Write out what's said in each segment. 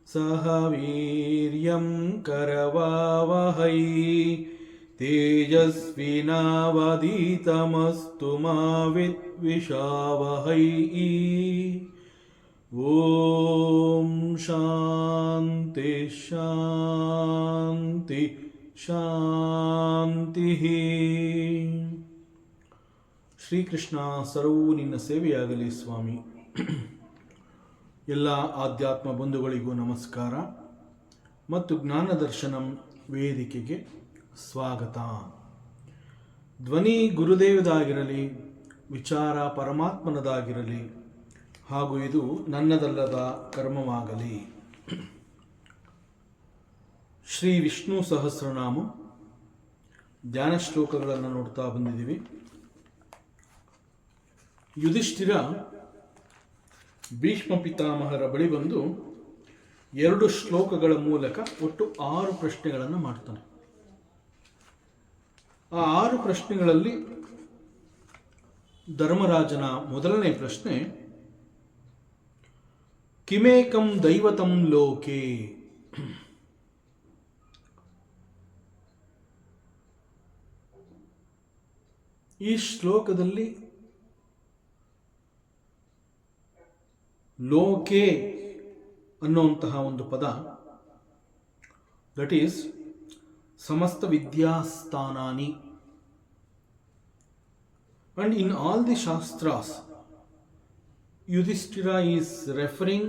ಸಹ ವೀರ್ಯಂ ಕರವಾವಹೈ ತೇಜಸ್ವಿನಾವಧೀತಮಸ್ತು ಮಾ ವಿದ್ವಿಷಾವಹೈ. ಓಂ ಶಾಂತಿ ಶಾಂತಿ ಶಾಂತಿ. ಶ್ರೀಕೃಷ್ಣ ಸರ್ವೂ ನಿನ್ನ ಸೇವೆಯಾಗಲಿ ಸ್ವಾಮಿ. ಎಲ್ಲ ಆಧ್ಯಾತ್ಮ ಬಂಧುಗಳಿಗೂ ನಮಸ್ಕಾರ ಮತ್ತು ಜ್ಞಾನದರ್ಶನಂ ವೇದಿಕೆಗೆ ಸ್ವಾಗತ. ಧ್ವನಿ ಗುರುದೇವದಾಗಿರಲಿ, ವಿಚಾರ ಪರಮಾತ್ಮನದಾಗಿರಲಿ, ಹಾಗೂ ಇದು ನನ್ನದಲ್ಲದ ಕರ್ಮವಾಗಲಿ. ಶ್ರೀ ವಿಷ್ಣು ಸಹಸ್ರನಾಮ ಧ್ಯಾನ ಶ್ಲೋಕಗಳನ್ನು ನೋಡ್ತಾ ಬಂದಿದ್ದೀವಿ. ಯುಧಿಷ್ಠಿರ ಭೀಷ್ಮ ಪಿತಾಮಹರ ಬಳಿ ಬಂದು 2 ಶ್ಲೋಕಗಳ ಮೂಲಕ ಒಟ್ಟು 6 ಪ್ರಶ್ನೆಗಳನ್ನು ಮಾಡ್ತಾನೆ. ಆ 6 ಪ್ರಶ್ನೆಗಳಲ್ಲಿ ಧರ್ಮರಾಜನ ಮೊದಲನೇ ಪ್ರಶ್ನೆ, ಕಿಮೇಕಂ ದೈವತಂ ಲೋಕೆ. ಈ ಶ್ಲೋಕದಲ್ಲಿ ಲೋಕೆ ಅನ್ನುವಂತಹ ಒಂದು ಪದ, ದಟ್ ಈಸ್ ಸಮಸ್ತ ವಿದ್ಯಾಸ್ಥಾನಾನಿ. ಅಂಡ್ ಇನ್ ಆಲ್ ದಿ ಶಾಸ್ತ್ರಾಸ್ Yudhishthira is referring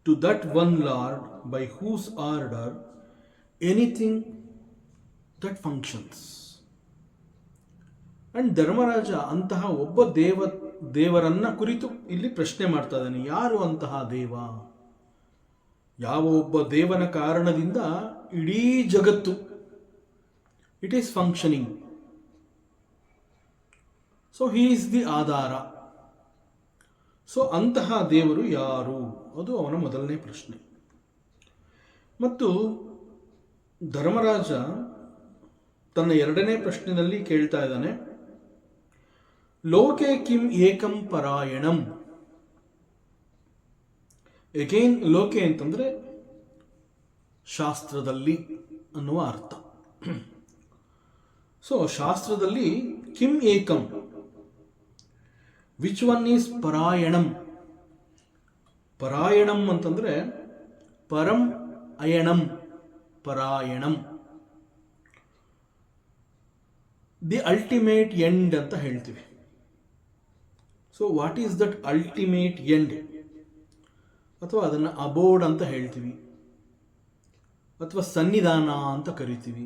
to that one Lord by whose order anything that functions. And Dharmaraja ಅಂತಹ ಒಬ್ಬ ದೇವರನ್ನ ಕುರಿತು ಇಲ್ಲಿ ಪ್ರಶ್ನೆ ಮಾಡ್ತಾ ಇದ್ದಾನೆ. ಯಾರು ಅಂತಹ ದೇವ? ಯಾವ ಒಬ್ಬ ದೇವನ ಕಾರಣದಿಂದ ಇಡೀ ಜಗತ್ತು it is functioning. So he is the Aadhaar. So ಅಂತಹ ದೇವರು ಯಾರು? ಅದು ಅವನ ಮೊದಲನೇ ಪ್ರಶ್ನೆ. ಮತ್ತು ಧರ್ಮರಾಜ ತನ್ನ ಎರಡನೇ ಪ್ರಶ್ನೆಯಲ್ಲಿ ಕೇಳ್ತಾ ಇದ್ದಾನೆ, ಲೋಕೆ ಕಿಂ ಏಕಂ ಪರಾಯಣಂ. ಎಗೇನ್ ಲೋಕೆ ಅಂತಂದ್ರೆ ಶಾಸ್ತ್ರದಲ್ಲಿ ಅನ್ನುವ ಅರ್ಥ. ಸೊ ಶಾಸ್ತ್ರದಲ್ಲಿ ಕಿಂ ಏಕಂ, ವಿಚ್ ಒನ್ ಈಸ್ ಪರಾಯಣಂ. ಪರಾಯಣಂ ಅಂತಂದ್ರೆ ಪರಂ ಅಯಣಂ, ಪರಾಯಣಂ ದಿ ಅಲ್ಟಿಮೇಟ್ ಎಂಡ್ ಅಂತ ಹೇಳ್ತೀವಿ. So what is that ultimate end? ಅಥವಾ ಅದನ್ನು ಅಬೋರ್ಡ್ ಅಂತ ಹೇಳ್ತೀವಿ, ಅಥವಾ ಸನ್ನಿಧಾನ ಅಂತ ಕರಿತೀವಿ.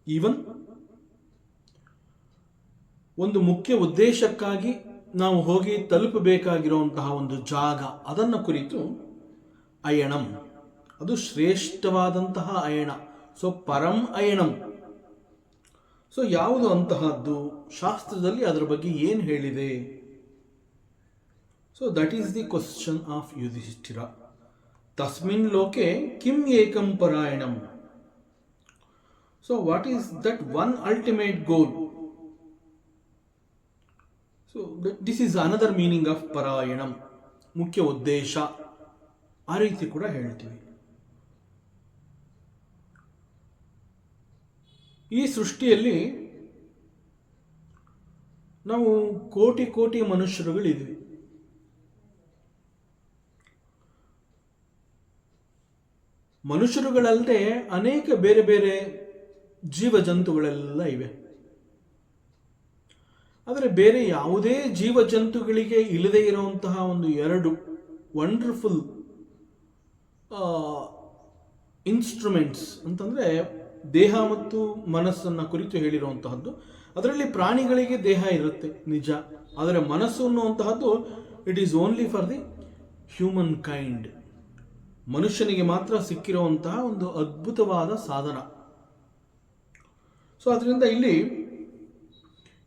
ಈವನ್ ಒಂದು ಮುಖ್ಯ ಉದ್ದೇಶಕ್ಕಾಗಿ ನಾವು ಹೋಗಿ ತಲುಪಬೇಕಾಗಿರುವಂತಹ ಒಂದು ಜಾಗ, ಅದನ್ನು ಕುರಿತು ಅಯಣಂ, ಅದು ಶ್ರೇಷ್ಠವಾದಂತಹ ಅಯಣ. ಸೊ ಪರಂ ಅಯಣಂ. ಸೊ ಯಾವುದು ಅಂತಹದ್ದು? ಶಾಸ್ತ್ರದಲ್ಲಿ ಅದರ ಬಗ್ಗೆ ಏನು ಹೇಳಿದೆ? So that is the question of Yudhishthira. ತಸ್ಮಿನ್ ಲೋಕೆ ಕಿಂ ಏಕಂ ಪರಾಯಣಂ. So what is that one ultimate goal? So this is another meaning of ಪರಾಯಣಂ, ಮುಖ್ಯ ಉದ್ದೇಶ. ಆ ರೀತಿ ಕೂಡ ಹೇಳ್ತೀವಿ. ಈ ಸೃಷ್ಟಿಯಲ್ಲಿ ನಾವು ಕೋಟಿ ಕೋಟಿ ಮನುಷ್ಯರುಗಳಿದ್ದೀವಿ. ಮನುಷ್ಯರುಗಳಲ್ಲದೆ ಅನೇಕ ಬೇರೆ ಬೇರೆ ಜೀವ ಜಂತುಗಳೆಲ್ಲ ಇವೆ. ಆದರೆ ಬೇರೆ ಯಾವುದೇ ಜೀವ ಜಂತುಗಳಿಗೆ ಇಲ್ಲದೆ ಇರುವಂತಹ ಒಂದು 2 ವಂಡರ್ಫುಲ್ ಇನ್ಸ್ಟ್ರೂಮೆಂಟ್ಸ್ ಅಂತಂದರೆ ದೇಹ ಮತ್ತು ಮನಸ್ಸನ್ನು ಕುರಿತು ಹೇಳಿರುವಂತಹದ್ದು. ಅದರಲ್ಲಿ ಪ್ರಾಣಿಗಳಿಗೆ ದೇಹ ಇರುತ್ತೆ ನಿಜ, ಆದರೆ ಮನಸ್ಸು ಅನ್ನುವಂತಹದ್ದು it is only for the human kind. ಮನುಷ್ಯನಿಗೆ ಮಾತ್ರ ಸಿಕ್ಕಿರುವಂತಹ ಒಂದು ಅದ್ಭುತವಾದ ಸಾಧನ. ಸೊ ಅದರಿಂದ ಇಲ್ಲಿ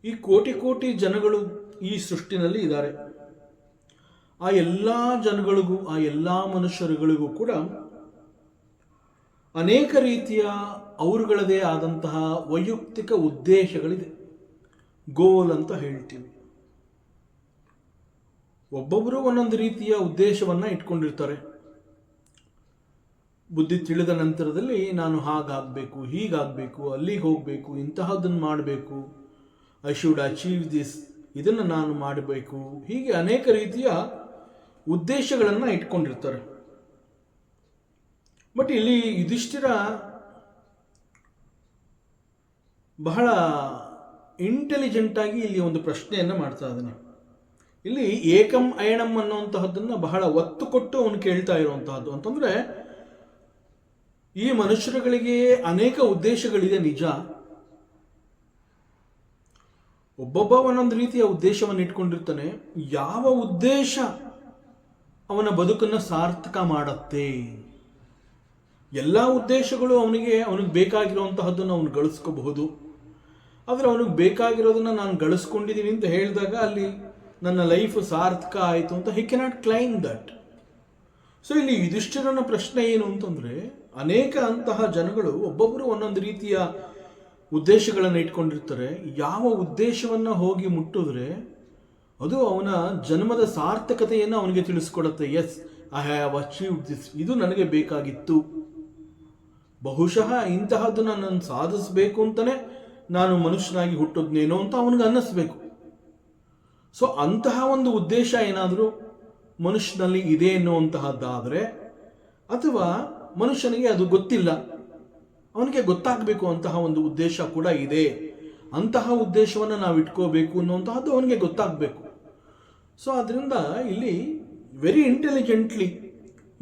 ಈ ಕೋಟಿ ಕೋಟಿ ಜನಗಳು ಈ ಸೃಷ್ಟಿನಲ್ಲಿ ಇದ್ದಾರೆ. ಆ ಎಲ್ಲ ಜನಗಳಿಗೂ, ಆ ಎಲ್ಲ ಮನುಷ್ಯರುಗಳಿಗೂ ಕೂಡ ಅನೇಕ ರೀತಿಯ ಅವರುಗಳದೇ ಆದಂತಹ ವೈಯಕ್ತಿಕ ಉದ್ದೇಶಗಳಿದೆ, ಗೋಲ್ ಅಂತ ಹೇಳ್ತೀವಿ. ಒಬ್ಬೊಬ್ಬರು ಒಂದೊಂದು ರೀತಿಯ ಉದ್ದೇಶವನ್ನು ಇಟ್ಕೊಂಡಿರ್ತಾರೆ. ಬುದ್ಧಿ ತಿಳಿದ ನಂತರದಲ್ಲಿ ನಾನು ಹಾಗಾಗಬೇಕು, ಹೀಗಾಗಬೇಕು, ಅಲ್ಲಿಗೆ ಹೋಗಬೇಕು, ಇಂತಹದನ್ನು ಮಾಡಬೇಕು, ಐ ಶುಡ್ ಅಚೀವ್ ದಿಸ್, ಇದನ್ನು ನಾನು ಮಾಡಬೇಕು, ಹೀಗೆ ಅನೇಕ ರೀತಿಯ ಉದ್ದೇಶಗಳನ್ನು ಇಟ್ಕೊಂಡಿರ್ತಾರೆ. ಬಟ್ ಇಲ್ಲಿ ಯುಧಿಷ್ಠಿರ ಬಹಳ ಇಂಟೆಲಿಜೆಂಟಾಗಿ ಇಲ್ಲಿ ಒಂದು ಪ್ರಶ್ನೆಯನ್ನು ಮಾಡ್ತಾ ಇದ್ದಾನೆ. ಇಲ್ಲಿ ಏಕಂ ಅಯಣಂ ಅನ್ನುವಂತಹದ್ದನ್ನು ಬಹಳ ಒತ್ತು ಕೊಟ್ಟು ಅವನು ಕೇಳ್ತಾ ಇರುವಂತಹದ್ದು. ಅಂತಂದ್ರೆ ಈ ಮನುಷ್ಯರುಗಳಿಗೆ ಅನೇಕ ಉದ್ದೇಶಗಳಿದೆ ನಿಜ, ಒಬ್ಬೊಬ್ಬ ಒಂದೊಂದು ರೀತಿಯ ಉದ್ದೇಶವನ್ನು ಇಟ್ಕೊಂಡಿರ್ತಾನೆ. ಯಾವ ಉದ್ದೇಶ ಅವನ ಬದುಕನ್ನು ಸಾರ್ಥಕ ಮಾಡತ್ತೆ? ಎಲ್ಲ ಉದ್ದೇಶಗಳು ಅವನಿಗೆ ಬೇಕಾಗಿರುವಂತಹದ್ದನ್ನು ಅವನು ಗಳಿಸ್ಕೋಬಹುದು. ಆದರೆ ಅವನಿಗೆ ಬೇಕಾಗಿರೋದನ್ನ ನಾನು ಗಳಿಸ್ಕೊಂಡಿದ್ದೀನಿ ಅಂತ ಹೇಳಿದಾಗ ಅಲ್ಲಿ ನನ್ನ ಲೈಫ್ ಸಾರ್ಥಕ ಆಯಿತು ಅಂತ he cannot claim that. So ಇಲ್ಲಿ ಯುಧಿಷ್ಠಿರನ ಪ್ರಶ್ನೆ ಏನು ಅಂತಂದ್ರೆ, ಅನೇಕ ಅಂತಹ ಜನಗಳು ಒಬ್ಬೊಬ್ಬರು ಒಂದೊಂದು ರೀತಿಯ ಉದ್ದೇಶಗಳನ್ನು ಇಟ್ಕೊಂಡಿರ್ತಾರೆ. ಯಾವ ಉದ್ದೇಶವನ್ನು ಹೋಗಿ ಮುಟ್ಟಿದ್ರೆ ಅದು ಅವನ ಜನ್ಮದ ಸಾರ್ಥಕತೆಯನ್ನು ಅವನಿಗೆ ತಿಳಿಸ್ಕೊಡುತ್ತೆ. Yes, I have achieved this, ಇದು ನನಗೆ ಬೇಕಾಗಿತ್ತು, ಬಹುಶಃ ಇಂತಹದ್ದನ್ನು ನಾನು ಸಾಧಿಸಬೇಕು ಅಂತಲೇ ನಾನು ಮನುಷ್ಯನಾಗಿ ಹುಟ್ಟಿದ್ನೇನೋ ಅಂತ ಅವನಿಗೆ ಅನ್ನಿಸ್ಬೇಕು. ಸೊ ಅಂತಹ ಒಂದು ಉದ್ದೇಶ ಏನಾದರೂ ಮನುಷ್ಯನಲ್ಲಿ ಇದೆ ಎನ್ನುವಂತಹದ್ದಾದರೆ, ಅಥವಾ ಮನುಷ್ಯನಿಗೆ ಅದು ಗೊತ್ತಿಲ್ಲ, ಅವನಿಗೆ ಗೊತ್ತಾಗಬೇಕು ಅಂತಹ ಒಂದು ಉದ್ದೇಶ ಕೂಡ ಇದೆ, ಅಂತಹ ಉದ್ದೇಶವನ್ನು ನಾವು ಇಟ್ಕೋಬೇಕು ಅನ್ನುವಂತಹದ್ದು ಅವನಿಗೆ ಗೊತ್ತಾಗಬೇಕು. ಸೊ ಅದರಿಂದ ಇಲ್ಲಿ very intelligently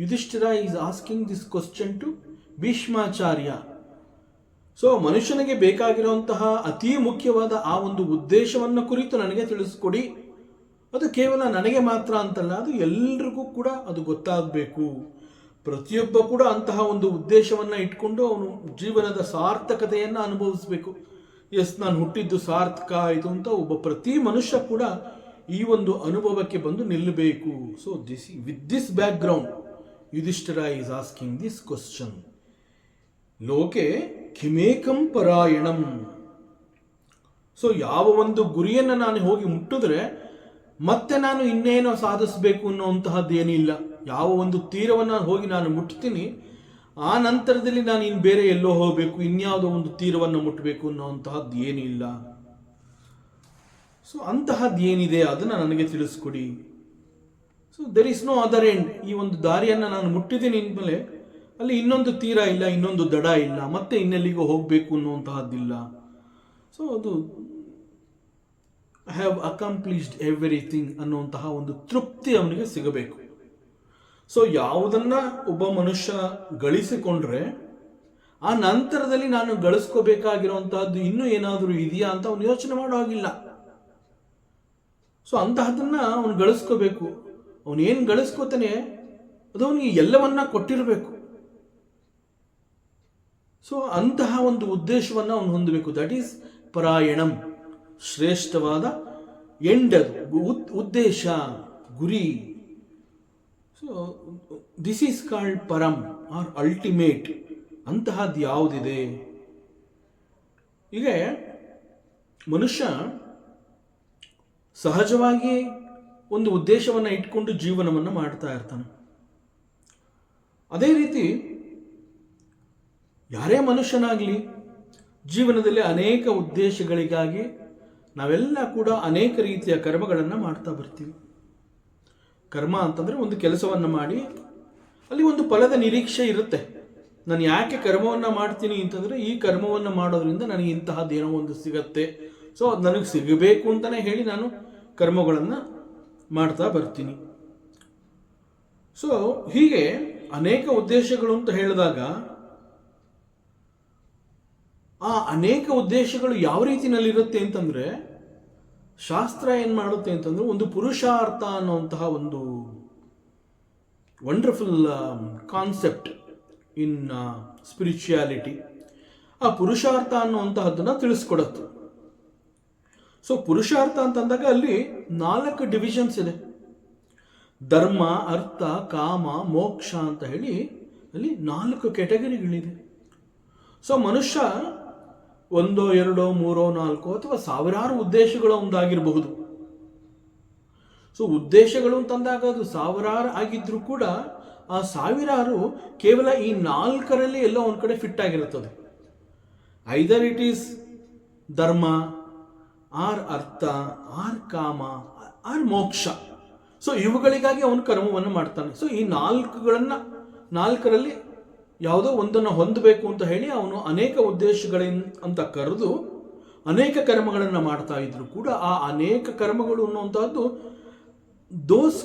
Yudhishthira is asking this question to Bhishmacharya. So ಮನುಷ್ಯನಿಗೆ ಬೇಕಾಗಿರುವಂತಹ ಅತಿ ಮುಖ್ಯವಾದ ಆ ಒಂದು ಉದ್ದೇಶವನ್ನು ಕುರಿತು ನನಗೆ ತಿಳಿಸ್ಕೊಡಿ. ಅದು ಕೇವಲ ನನಗೆ ಮಾತ್ರ ಅಂತಲ್ಲ, ಅದು ಎಲ್ರಿಗೂ ಕೂಡ ಅದು ಗೊತ್ತಾಗಬೇಕು. ಪ್ರತಿಯೊಬ್ಬ ಕೂಡ ಅಂತಹ ಒಂದು ಉದ್ದೇಶವನ್ನು ಇಟ್ಕೊಂಡು ಅವನು ಜೀವನದ ಸಾರ್ಥಕತೆಯನ್ನು ಅನುಭವಿಸಬೇಕು. ಎಸ್, ನಾನು ಹುಟ್ಟಿದ್ದು ಸಾರ್ಥಕ ಆಯಿತು ಅಂತ ಒಬ್ಬ ಪ್ರತಿ ಮನುಷ್ಯ ಕೂಡ ಈ ಒಂದು ಅನುಭವಕ್ಕೆ ಬಂದು ನಿಲ್ಲಬೇಕು. So with this background Yudhishthira is asking this question. ಲೋಕೆ ಕಿಮೇಕಂ ಪರಾಯಣಂ. ಸೊ ಯಾವ ಒಂದು ಗುರಿಯನ್ನು ನಾನು ಹೋಗಿ ಮುಟ್ಟಿದ್ರೆ ಮತ್ತೆ ನಾನು ಇನ್ನೇನೋ ಸಾಧಿಸಬೇಕು ಅನ್ನುವಂತಹದ್ದು ಏನಿಲ್ಲ. ಯಾವ ಒಂದು ತೀರವನ್ನು ಹೋಗಿ ನಾನು ಮುಟ್ತೀನಿ, ಆ ನಂತರದಲ್ಲಿ ನಾನು ಇನ್ನು ಬೇರೆ ಎಲ್ಲೋ ಹೋಗಬೇಕು, ಇನ್ಯಾವುದೋ ಒಂದು ತೀರವನ್ನು ಮುಟ್ಟಬೇಕು ಅನ್ನುವಂತಹದ್ದು ಏನಿಲ್ಲ. ಸೊ ಅಂತಹದ್ದು ಏನಿದೆ ಅದನ್ನು ನನಗೆ ತಿಳಿಸ್ಕೊಡಿ. So there is no other end. ಈ ಒಂದು ದಾರಿಯನ್ನು ನಾನು ಮುಟ್ಟಿದ್ದೀನಿ ಇನ್ಮೇಲೆ ಅಲ್ಲಿ ಇನ್ನೊಂದು ತೀರ ಇಲ್ಲ, ಇನ್ನೊಂದು ದಡ ಇಲ್ಲ, ಮತ್ತೆ ಇನ್ನೆಲ್ಲಿಗೂ ಹೋಗಬೇಕು ಅನ್ನುವಂತಹದ್ದಿಲ್ಲ. ಸೊ ಅದು ಐ ಹ್ಯಾವ್ ಅಕಾಂಪ್ಲಿಷ್ಡ್ ಎವ್ರಿಥಿಂಗ್ ಅನ್ನುವಂತಹ ಒಂದು ತೃಪ್ತಿ ಅವನಿಗೆ ಸಿಗಬೇಕು. ಸೊ ಯಾವುದನ್ನ ಒಬ್ಬ ಮನುಷ್ಯ ಗಳಿಸಿಕೊಂಡ್ರೆ ಆ ನಂತರದಲ್ಲಿ ನಾನು ಗಳಿಸ್ಕೋಬೇಕಾಗಿರುವಂತಹದ್ದು ಇನ್ನೂ ಏನಾದರೂ ಇದೆಯಾ ಅಂತ ಅವನು ಯೋಚನೆ ಮಾಡೋ ಹಾಗಿಲ್ಲ. ಸೊ ಅಂತಹದನ್ನ ಅವನು ಗಳಿಸ್ಕೋಬೇಕು. ಅವನೇನು ಗಳಿಸ್ಕೋತಾನೆ ಅದು ಅವನಿಗೆ ಎಲ್ಲವನ್ನ ಕೊಟ್ಟಿರಬೇಕು. ಸೊ ಅಂತಹ ಒಂದು ಉದ್ದೇಶವನ್ನು ಅವನು ಹೊಂದಬೇಕು. ದಟ್ ಈಸ್ ಪರಾಯಣಂ, ಶ್ರೇಷ್ಠವಾದ ಎಂಡ್, ಅದು ಉದ್ದೇಶ, ಗುರಿ. ಸೊ ದಿಸ್ ಈಸ್ ಕಾಲ್ಡ್ ಪರಂ ಆರ್ ಅಲ್ಟಿಮೇಟ್. ಅಂತಹದ್ದು ಯಾವುದಿದೆ? ಈಗ ಮನುಷ್ಯ ಸಹಜವಾಗಿ ಒಂದು ಉದ್ದೇಶವನ್ನು ಇಟ್ಕೊಂಡು ಜೀವನವನ್ನು ಮಾಡ್ತಾ ಇರ್ತಾನೆ. ಅದೇ ರೀತಿ ಯಾರೇ ಮನುಷ್ಯನಾಗಲಿ ಜೀವನದಲ್ಲಿ ಅನೇಕ ಉದ್ದೇಶಗಳಿಗಾಗಿ ನಾವೆಲ್ಲ ಕೂಡ ಅನೇಕ ರೀತಿಯ ಕರ್ಮಗಳನ್ನು ಮಾಡ್ತಾ ಬರ್ತೀವಿ. ಕರ್ಮ ಅಂತಂದರೆ ಒಂದು ಕೆಲಸವನ್ನು ಮಾಡಿ ಅಲ್ಲಿ ಒಂದು ಫಲದ ನಿರೀಕ್ಷೆ ಇರುತ್ತೆ. ನಾನು ಯಾಕೆ ಕರ್ಮವನ್ನು ಮಾಡ್ತೀನಿ ಅಂತಂದರೆ ಈ ಕರ್ಮವನ್ನು ಮಾಡೋದ್ರಿಂದ ನನಗೆ ಇಂತಹದ್ದೇನೋ ಒಂದು ಸಿಗತ್ತೆ, ಸೊ ಅದು ನನಗೆ ಸಿಗಬೇಕು ಅಂತಲೇ ಹೇಳಿ ನಾನು ಕರ್ಮಗಳನ್ನು ಮಾಡ್ತಾ ಬರ್ತೀನಿ. ಸೊ ಹೀಗೆ ಅನೇಕ ಉದ್ದೇಶಗಳು ಅಂತ ಹೇಳಿದಾಗ ಆ ಅನೇಕ ಉದ್ದೇಶಗಳು ಯಾವ ರೀತಿಯಲ್ಲಿರುತ್ತೆ ಅಂತಂದರೆ, ಶಾಸ್ತ್ರ ಏನು ಮಾಡುತ್ತೆ ಅಂತಂದ್ರೆ ಒಂದು ಪುರುಷಾರ್ಥ ಅನ್ನುವಂತಹ ಒಂದು ವಂಡರ್ಫುಲ್ ಕಾನ್ಸೆಪ್ಟ್ ಇನ್ ಸ್ಪಿರಿಚುಯಾಲಿಟಿ, ಆ ಪುರುಷಾರ್ಥ ಅನ್ನುವಂತಹದ್ದನ್ನು ತಿಳಿಸ್ಕೊಡತ್ತೆ. ಸೊ ಪುರುಷಾರ್ಥ ಅಂತಂದಾಗ ಅಲ್ಲಿ 4 ಡಿವಿಷನ್ಸ್ ಇದೆ. ಧರ್ಮ, ಅರ್ಥ, ಕಾಮ, ಮೋಕ್ಷ ಅಂತ ಹೇಳಿ ಅಲ್ಲಿ 4 ಕ್ಯಾಟಗರಿಗಳಿದೆ. ಸೊ ಮನುಷ್ಯ 1, 2, 3, 4 ಅಥವಾ ಸಾವಿರಾರು ಉದ್ದೇಶಗಳು ಒಂದಾಗಿರಬಹುದು. ಸೊ ಉದ್ದೇಶಗಳು ಅಂತಂದಾಗ ಅದು ಸಾವಿರಾರು ಆಗಿದ್ರೂ ಕೂಡ ಆ ಸಾವಿರಾರು ಕೇವಲ ಈ 4ರಲ್ಲಿ ಎಲ್ಲೋ ಒಂದು ಕಡೆ ಫಿಟ್ ಆಗಿರುತ್ತದೆ. ಐದರ್ ಇಟ್ ಈಸ್ ಧರ್ಮ, ಆರ್ ಅರ್ಥ, ಆರ್ ಕಾಮ, ಆರ್ ಮೋಕ್ಷ. ಸೊ ಇವುಗಳಿಗಾಗಿ ಅವನು ಕರ್ಮವನ್ನು ಮಾಡ್ತಾನೆ. ಸೊ ಈ 4ರಲ್ಲಿ ಯಾವುದೋ ಒಂದನ್ನು ಹೊಂದಬೇಕು ಅಂತ ಹೇಳಿ ಅವನು ಅನೇಕ ಅಂತ ಕರೆದು ಅನೇಕ ಕರ್ಮಗಳನ್ನು ಮಾಡ್ತಾ ಇದ್ರು ಕೂಡ ಆ ಅನೇಕ ಕರ್ಮಗಳು ಅನ್ನುವಂಥದ್ದು ದೋಸ್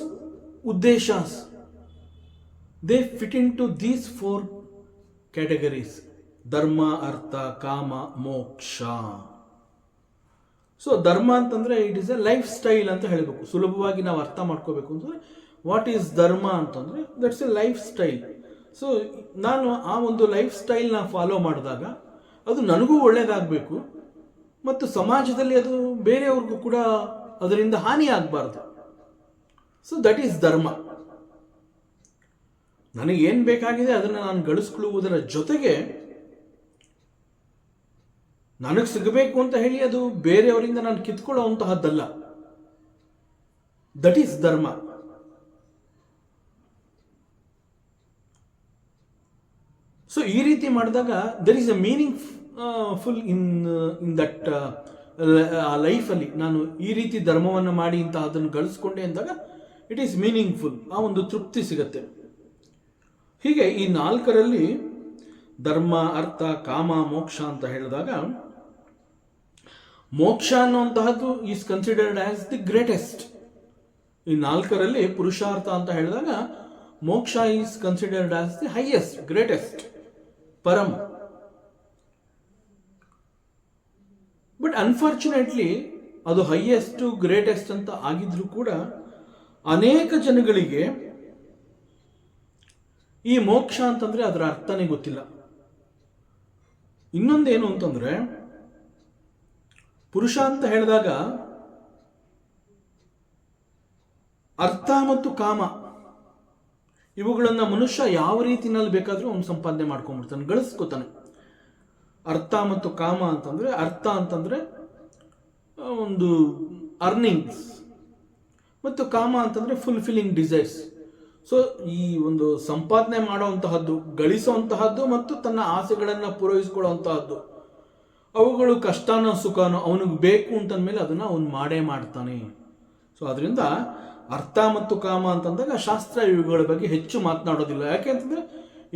ಉದ್ದೇಶಾಸ್ they fit into these 4 categories: dharma, ಅರ್ಥ, ಕಾಮ, ಮೋಕ್ಷ. ಸೊ ಧರ್ಮ ಅಂತಂದ್ರೆ it is a lifestyle ಅಂತ ಹೇಳಬೇಕು. ಸುಲಭವಾಗಿ ನಾವು ಅರ್ಥ ಮಾಡ್ಕೋಬೇಕು ಅಂತಂದ್ರೆ ವಾಟ್ ಈಸ್ ಧರ್ಮ ಅಂತಂದ್ರೆ that's A life style. So ನಾನು ಆ ಒಂದು ಲೈಫ್ ಸ್ಟೈಲ್ನ ಫಾಲೋ ಮಾಡಿದಾಗ ಅದು ನನಗೂ ಒಳ್ಳೆಯದಾಗಬೇಕು ಮತ್ತು ಸಮಾಜದಲ್ಲಿ ಅದು ಬೇರೆಯವ್ರಿಗೂ ಕೂಡ ಅದರಿಂದ ಹಾನಿ ಆಗಬಾರ್ದು. ಸೊ ದಟ್ ಈಸ್ ಧರ್ಮ. ನನಗೇನು ಬೇಕಾಗಿದೆ ಅದನ್ನು ನಾನು ಗಳಿಸ್ಕೊಳ್ಳುವುದರ ಜೊತೆಗೆ ನನಗೆ ಸಿಗಬೇಕು ಅಂತ ಹೇಳಿ ಅದು ಬೇರೆಯವರಿಂದ ನಾನು ಕಿತ್ಕೊಳ್ಳುವಂತಹದ್ದಲ್ಲ. That is dharma. ಸೊ ಈ ರೀತಿ ಮಾಡಿದಾಗ there is a meaning full in that ಲೈಫಲ್ಲಿ. ನಾನು ಈ ರೀತಿ ಧರ್ಮವನ್ನು ಮಾಡಿ ಅದನ್ನು ಗಳಿಸ್ಕೊಂಡೆ ಅಂದಾಗ ಇಟ್ ಈಸ್ ಮೀನಿಂಗ್ಫುಲ್. ಆ ಒಂದು ತೃಪ್ತಿ ಸಿಗತ್ತೆ. ಹೀಗೆ ಈ 4ರಲ್ಲಿ ಧರ್ಮ, ಅರ್ಥ, ಕಾಮ, ಮೋಕ್ಷ ಅಂತ ಹೇಳಿದಾಗ ಮೋಕ್ಷ ಅನ್ನುವಂತಹದ್ದು is considered as the greatest. ಈ 4ರಲ್ಲಿ ಪುರುಷಾರ್ಥ ಅಂತ ಹೇಳಿದಾಗ moksha is considered as the highest, greatest, ಪರಂ. ಬಟ್ ಅನ್ಫಾರ್ಚುನೇಟ್ಲಿ ಅದು ಹೈಯೆಸ್ಟ್, ಗ್ರೇಟೆಸ್ಟ್ ಅಂತ ಆಗಿದ್ರೂ ಕೂಡ ಅನೇಕ ಜನಗಳಿಗೆ ಈ ಮೋಕ್ಷ ಅಂತಂದ್ರೆ ಅದರ ಅರ್ಥನೇ ಗೊತ್ತಿಲ್ಲ. ಇನ್ನೊಂದೇನು ಅಂತಂದ್ರೆ ಪುರುಷ ಅಂತ ಹೇಳಿದಾಗ ಅರ್ಥ ಮತ್ತು ಕಾಮ ಇವುಗಳನ್ನ ಮನುಷ್ಯ ಯಾವ ರೀತಿನಲ್ಲಿ ಬೇಕಾದರೂ ಅವನು ಸಂಪಾದನೆ ಮಾಡ್ಕೊಂಡ್ಬಿಡ್ತಾನೆ, ಗಳಿಸ್ಕೋತಾನೆ. ಅರ್ಥ ಮತ್ತು ಕಾಮ ಅಂತಂದ್ರೆ, ಅರ್ಥ ಅಂತಂದ್ರೆ ಒಂದು ಅರ್ನಿಂಗ್ಸ್ ಮತ್ತು ಕಾಮ ಅಂತಂದ್ರೆ ಫುಲ್ಫಿಲ್ಲಿಂಗ್ ಡಿಸೈರ್ಸ್. ಸೊ ಈ ಒಂದು ಸಂಪಾದನೆ ಮಾಡುವಂತಹದ್ದು, ಗಳಿಸುವಂತಹದ್ದು ಮತ್ತು ತನ್ನ ಆಸೆಗಳನ್ನು ಪೂರೈಸಿಕೊಳ್ಳುವಂತಹದ್ದು, ಅವುಗಳು ಕಷ್ಟನೋ ಸುಖನೋ ಅವನಿಗೆ ಬೇಕು ಅಂತಂದ್ಮೇಲೆ ಅದನ್ನ ಅವನು ಮಾಡೇ ಮಾಡ್ತಾನೆ. ಸೊ ಅದರಿಂದ ಅರ್ಥ ಮತ್ತು ಕಾಮ ಅಂತಂದಾಗ ಶಾಸ್ತ್ರ ಇವುಗಳ ಬಗ್ಗೆ ಹೆಚ್ಚು ಮಾತನಾಡೋದಿಲ್ಲ. ಯಾಕೆ ಅಂತಂದ್ರೆ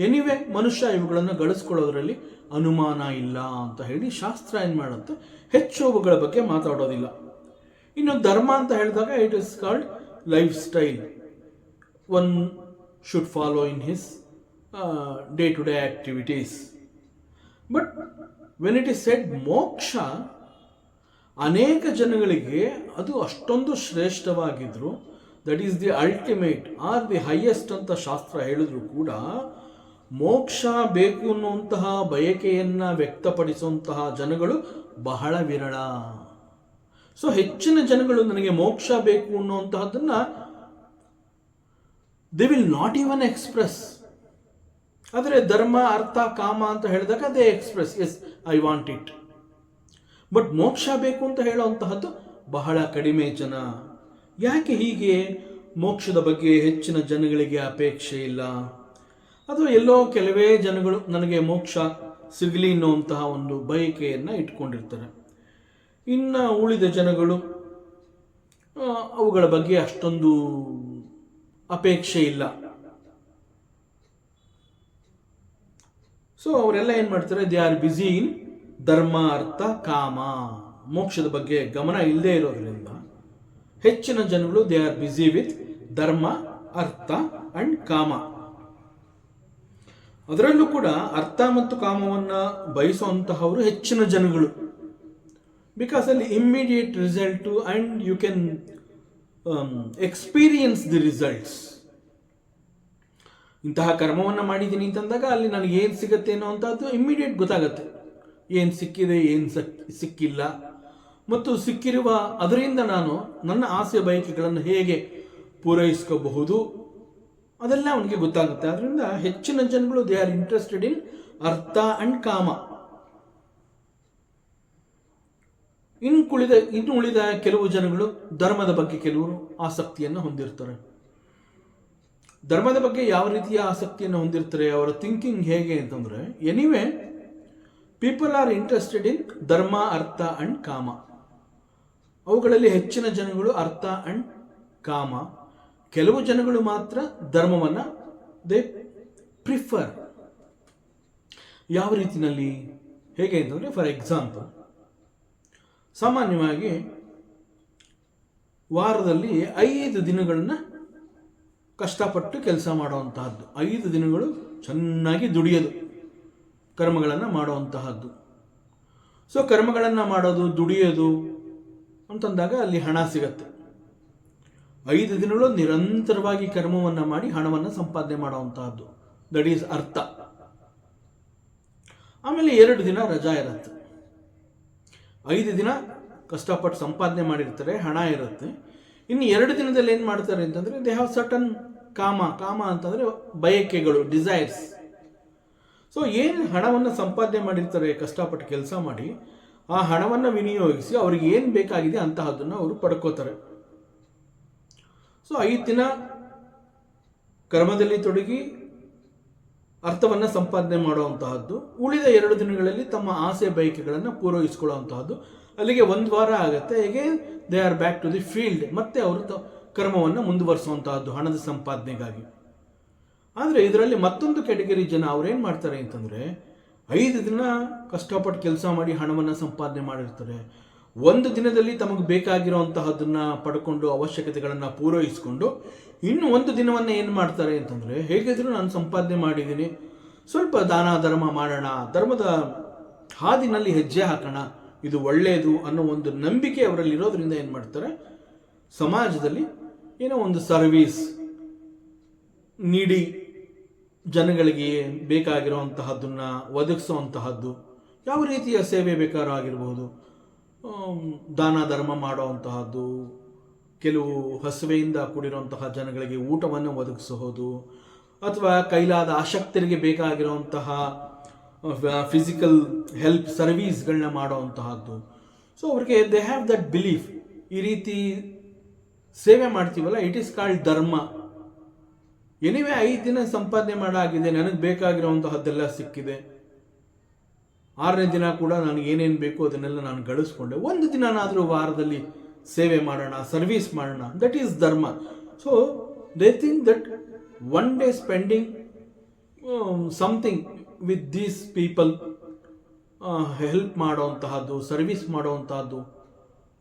ಎನಿವೆ ಮನುಷ್ಯ ಇವುಗಳನ್ನು ಗಳಿಸ್ಕೊಳ್ಳೋದ್ರಲ್ಲಿ ಅನುಮಾನ ಇಲ್ಲ ಅಂತ ಹೇಳಿ ಶಾಸ್ತ್ರ ಏನು ಮಾಡುತ್ತೆ, ಹೆಚ್ಚು ಅವುಗಳ ಬಗ್ಗೆ ಮಾತಾಡೋದಿಲ್ಲ. ಇನ್ನು ಧರ್ಮ ಅಂತ ಹೇಳಿದಾಗ it is called lifestyle. One should follow in his day to day activities. But when it is said moksha, ಅನೇಕ ಜನಗಳಿಗೆ ಅದು ಅಷ್ಟೊಂದು ಶ್ರೇಷ್ಠವಾಗಿದ್ರು, that is the ultimate or the highest ಅಂತ ಶಾಸ್ತ್ರ ಹೇಳಿದ್ರು ಕೂಡ ಮೋಕ್ಷ ಬೇಕು ಅನ್ನುವಂತಹ ಬಯಕೆಯನ್ನ ವ್ಯಕ್ತಪಡಿಸುವಂತಹ ಜನಗಳು ಬಹಳ ವಿರಳ. ಸೊ ಹೆಚ್ಚಿನ ಜನಗಳು ನನಗೆ ಮೋಕ್ಷ ಬೇಕು ಅನ್ನುವಂತಹದ್ದನ್ನ they will not even express. ಆದರೆ ಧರ್ಮ, ಅರ್ಥ, ಕಾಮ ಅಂತ ಹೇಳಿದಾಗ they express, yes I want it. But ಮೋಕ್ಷ ಬೇಕು ಅಂತ ಹೇಳುವಂತಹದ್ದು ಬಹಳ ಕಡಿಮೆ ಜನ. ಯಾಕೆ ಹೀಗೆ ಮೋಕ್ಷದ ಬಗ್ಗೆ ಹೆಚ್ಚಿನ ಜನಗಳಿಗೆ ಅಪೇಕ್ಷೆ ಇಲ್ಲ? ಅಥವಾ ಎಲ್ಲೋ ಕೆಲವೇ ಜನಗಳು ನನಗೆ ಮೋಕ್ಷ ಸಿಗಲಿ ಅನ್ನುವಂತಹ ಒಂದು ಬಯಕೆಯನ್ನು ಇಟ್ಕೊಂಡಿರ್ತಾರೆ. ಇನ್ನು ಉಳಿದ ಜನಗಳು ಅವುಗಳ ಬಗ್ಗೆ ಅಷ್ಟೊಂದು ಅಪೇಕ್ಷೆ ಇಲ್ಲ. ಸೊ ಅವರೆಲ್ಲ ಏನು ಮಾಡ್ತಾರೆ, ದೇ ಆರ್ ಬಿಸಿ ಇನ್ ಧರ್ಮ, ಅರ್ಥ, ಕಾಮ. ಮೋಕ್ಷದ ಬಗ್ಗೆ ಗಮನ ಇಲ್ಲದೆ ಇರೋದ್ರಿಂದ ಹೆಚ್ಚಿನ ಜನಗಳು ದೇ ಆರ್ ಬಿಸಿ ವಿತ್ ಧರ್ಮ, ಅರ್ಥ ಅಂಡ್ ಕಾಮ. ಅದರಲ್ಲೂ ಕೂಡ ಅರ್ಥ ಮತ್ತು ಕಾಮವನ್ನ ಬಯಸುವಂತಹವರು ಹೆಚ್ಚಿನ ಜನಗಳು. ಬಿಕಾಸ್ ಅಲ್ಲಿ immediate result and you can experience the results. ಇಂತಹ ಕರ್ಮವನ್ನು ಮಾಡಿದ್ದೀನಿ ಅಂತಂದಾಗ ಅಲ್ಲಿ ನನಗೆ ಏನು ಸಿಗುತ್ತೆ ಅನ್ನೋ ಅಂಥದ್ದು ಇಮ್ಮಿಡಿಯೇಟ್ ಗೊತ್ತಾಗತ್ತೆ. ಏನು ಸಿಕ್ಕಿದೆ, ಏನು ಸಿಕ್ಕಿಲ್ಲ, ಮತ್ತು ಸಿಕ್ಕಿರುವ ಅದರಿಂದ ನಾನು ನನ್ನ ಆಸೆ ಬಯಕೆಗಳನ್ನು ಹೇಗೆ ಪೂರೈಸ್ಕೋಬಹುದು ಅದೆಲ್ಲ ಅವನಿಗೆ ಗೊತ್ತಾಗುತ್ತೆ. ಅದರಿಂದ ಹೆಚ್ಚಿನ ಜನಗಳು they are interested in artha and ಕಾಮ. ಇನ್ನು ಉಳಿದ ಕೆಲವು ಜನಗಳು ಧರ್ಮದ ಬಗ್ಗೆ ಕೆಲವರು ಆಸಕ್ತಿಯನ್ನು ಹೊಂದಿರ್ತಾರೆ. ಧರ್ಮದ ಬಗ್ಗೆ ಯಾವ ರೀತಿಯ ಆಸಕ್ತಿಯನ್ನು ಹೊಂದಿರ್ತಾರೆ, ಅವರ ಥಿಂಕಿಂಗ್ ಹೇಗೆ ಅಂತಂದರೆ, ಎನಿವೇ ಪೀಪಲ್ ಆರ್ ಇಂಟ್ರೆಸ್ಟೆಡ್ ಇನ್ ಧರ್ಮ, ಅರ್ಥ ಅಂಡ್ ಕಾಮ. ಅವುಗಳಲ್ಲಿ ಹೆಚ್ಚಿನ ಜನಗಳು ಅರ್ಥ ಅಂಡ್ ಕಾಮ, ಕೆಲವು ಜನಗಳು ಮಾತ್ರ ಧರ್ಮವನ್ನು ದೇ ಪ್ರಿಫರ್. ಯಾವ ರೀತಿಯಲ್ಲಿ, ಹೇಗೆ ಅಂತಂದರೆ, ಫಾರ್ ಎಕ್ಸಾಂಪಲ್, ಸಾಮಾನ್ಯವಾಗಿ ವಾರದಲ್ಲಿ 5 ದಿನಗಳನ್ನ ಕಷ್ಟಪಟ್ಟು ಕೆಲಸ ಮಾಡುವಂತಹದ್ದು, 5 ದಿನಗಳು ಚೆನ್ನಾಗಿ ದುಡಿಯೋದು, ಕರ್ಮಗಳನ್ನು ಮಾಡುವಂತಹದ್ದು. ಸೊ ಕರ್ಮಗಳನ್ನು ಮಾಡೋದು, ದುಡಿಯೋದು ಅಂತಂದಾಗ ಅಲ್ಲಿ ಹಣ ಸಿಗತ್ತೆ. 5 ದಿನಗಳು ನಿರಂತರವಾಗಿ ಕರ್ಮವನ್ನು ಮಾಡಿ ಹಣವನ್ನು ಸಂಪಾದನೆ ಮಾಡುವಂತಹದ್ದು, ದಟ್ ಈಸ್ ಅರ್ಥ. ಆಮೇಲೆ 2 ದಿನ ರಜಾ ಇರುತ್ತೆ. 5 ದಿನ ಕಷ್ಟಪಟ್ಟು ಸಂಪಾದನೆ ಮಾಡಿರ್ತಾರೆ, ಹಣ ಇರುತ್ತೆ. ಇನ್ನು 2 ದಿನದಲ್ಲಿ ಏನು ಮಾಡ್ತಾರೆ ಅಂತಂದರೆ, ದೇ ಹ್ಯಾವ್ ಸರ್ಟನ್ ಕಾಮ. ಕಾಮ ಅಂತಂದರೆ ಬಯಕೆಗಳು, ಡಿಸೈರ್ಸ್. ಸೊ ಏನು ಹಣವನ್ನು ಸಂಪಾದನೆ ಮಾಡಿರ್ತಾರೆ ಕಷ್ಟಪಟ್ಟು ಕೆಲಸ ಮಾಡಿ, ಆ ಹಣವನ್ನು ವಿನಿಯೋಗಿಸಿ ಅವ್ರಿಗೆ ಏನು ಬೇಕಾಗಿದೆ ಅಂತಹದನ್ನು ಅವರು ಪಡ್ಕೋತಾರೆ. ಸೊ 5 ದಿನ ಕರ್ಮದಲ್ಲಿ ತೊಡಗಿ ಅರ್ಥವನ್ನು ಸಂಪಾದನೆ ಮಾಡುವಂತಹದ್ದು, ಉಳಿದ 2 ದಿನಗಳಲ್ಲಿ ತಮ್ಮ ಆಸೆ ಬಯಕೆಗಳನ್ನು ಪೂರೈಸಿಕೊಳ್ಳುವಂತಹದ್ದು. ಅಲ್ಲಿಗೆ 1 ವಾರ ಆಗುತ್ತೆ. ಹೇಗೆ they are back to the field. ಮತ್ತೆ ಅವರು ಕರ್ಮವನ್ನು ಮುಂದುವರಿಸುವಂತಹದ್ದು ಹಣದ ಸಂಪಾದನೆಗಾಗಿ. ಆದರೆ ಇದರಲ್ಲಿ ಮತ್ತೊಂದು ಕ್ಯಾಟಗರಿ ಜನ ಅವ್ರೇನು ಮಾಡ್ತಾರೆ ಅಂತಂದರೆ, 5 ದಿನ ಕಷ್ಟಪಟ್ಟು ಕೆಲಸ ಮಾಡಿ ಹಣವನ್ನು ಸಂಪಾದನೆ ಮಾಡಿರ್ತಾರೆ. 1 ದಿನದಲ್ಲಿ ತಮಗೆ ಬೇಕಾಗಿರುವಂತಹದನ್ನು ಪಡ್ಕೊಂಡು ಅವಶ್ಯಕತೆಗಳನ್ನು ಪೂರೈಸಿಕೊಂಡು ಇನ್ನು 1 ದಿನವನ್ನು ಏನು ಮಾಡ್ತಾರೆ ಅಂತಂದರೆ, ಹೇಗಿದ್ರೂ ನಾನು ಸಂಪಾದನೆ ಮಾಡಿದ್ದೀನಿ, ಸ್ವಲ್ಪ ದಾನ ಧರ್ಮ ಮಾಡೋಣ, ಧರ್ಮದ ಹಾದಿನಲ್ಲಿ ಹೆಜ್ಜೆ ಹಾಕೋಣ, ಇದು ಒಳ್ಳೆಯದು ಅನ್ನೋ ಒಂದು ನಂಬಿಕೆ ಅವರಲ್ಲಿ ಇರೋದ್ರಿಂದ ಏನು ಮಾಡ್ತಾರೆ, ಸಮಾಜದಲ್ಲಿ ಏನೋ ಒಂದು ಸರ್ವೀಸ್ ನೀಡಿ ಜನಗಳಿಗೆ ಬೇಕಾಗಿರುವಂತಹದ್ದನ್ನು ಒದಗಿಸುವಂತಹದ್ದು, ಯಾವ ರೀತಿಯ ಸೇವೆ ಬೇಕಾದ್ರೂ ಆಗಿರಬಹುದು, ದಾನ ಧರ್ಮ ಮಾಡುವಂತಹದ್ದು, ಕೆಲವು ಹಸುವೆಯಿಂದ ಕೂಡಿರುವಂತಹ ಜನಗಳಿಗೆ ಊಟವನ್ನು ಒದಗಿಸೋದು, ಅಥವಾ ಕೈಲಾದ ಆಸಕ್ತರಿಗೆ ಬೇಕಾಗಿರುವಂತಹ ಫಿಸಿಕಲ್ ಹೆಲ್ಪ್ ಸರ್ವೀಸ್ಗಳನ್ನ ಮಾಡುವಂತಹದ್ದು. ಸೊ ಅವ್ರಿಗೆ ದೇ ಹ್ಯಾವ್ ದಟ್ ಬಿಲೀಫ್, ಈ ರೀತಿ ಸೇವೆ ಮಾಡ್ತೀವಲ್ಲ, ಇಟ್ ಈಸ್ ಕಾಲ್ಡ್ ಧರ್ಮ. ಎನಿವೆ 5 ದಿನ ಸಂಪಾದನೆ ಮಾಡಾಗಿದೆ, ನನಗೆ ಬೇಕಾಗಿರುವಂತಹದ್ದೆಲ್ಲ ಸಿಕ್ಕಿದೆ, 6ನೇ ದಿನ ಕೂಡ ನನಗೆ ಏನೇನು ಬೇಕು ಅದನ್ನೆಲ್ಲ ನಾನು ಗಳಿಸ್ಕೊಂಡೆ, 1 ದಿನನಾದರೂ ವಾರದಲ್ಲಿ ಸೇವೆ ಮಾಡೋಣ, ಸರ್ವೀಸ್ ಮಾಡೋಣ, that is dharma. So they think that 1 day spending something with these people, help ಮಾಡುವಂತಹದ್ದು, ಸರ್ವೀಸ್ ಮಾಡುವಂತಹದ್ದು,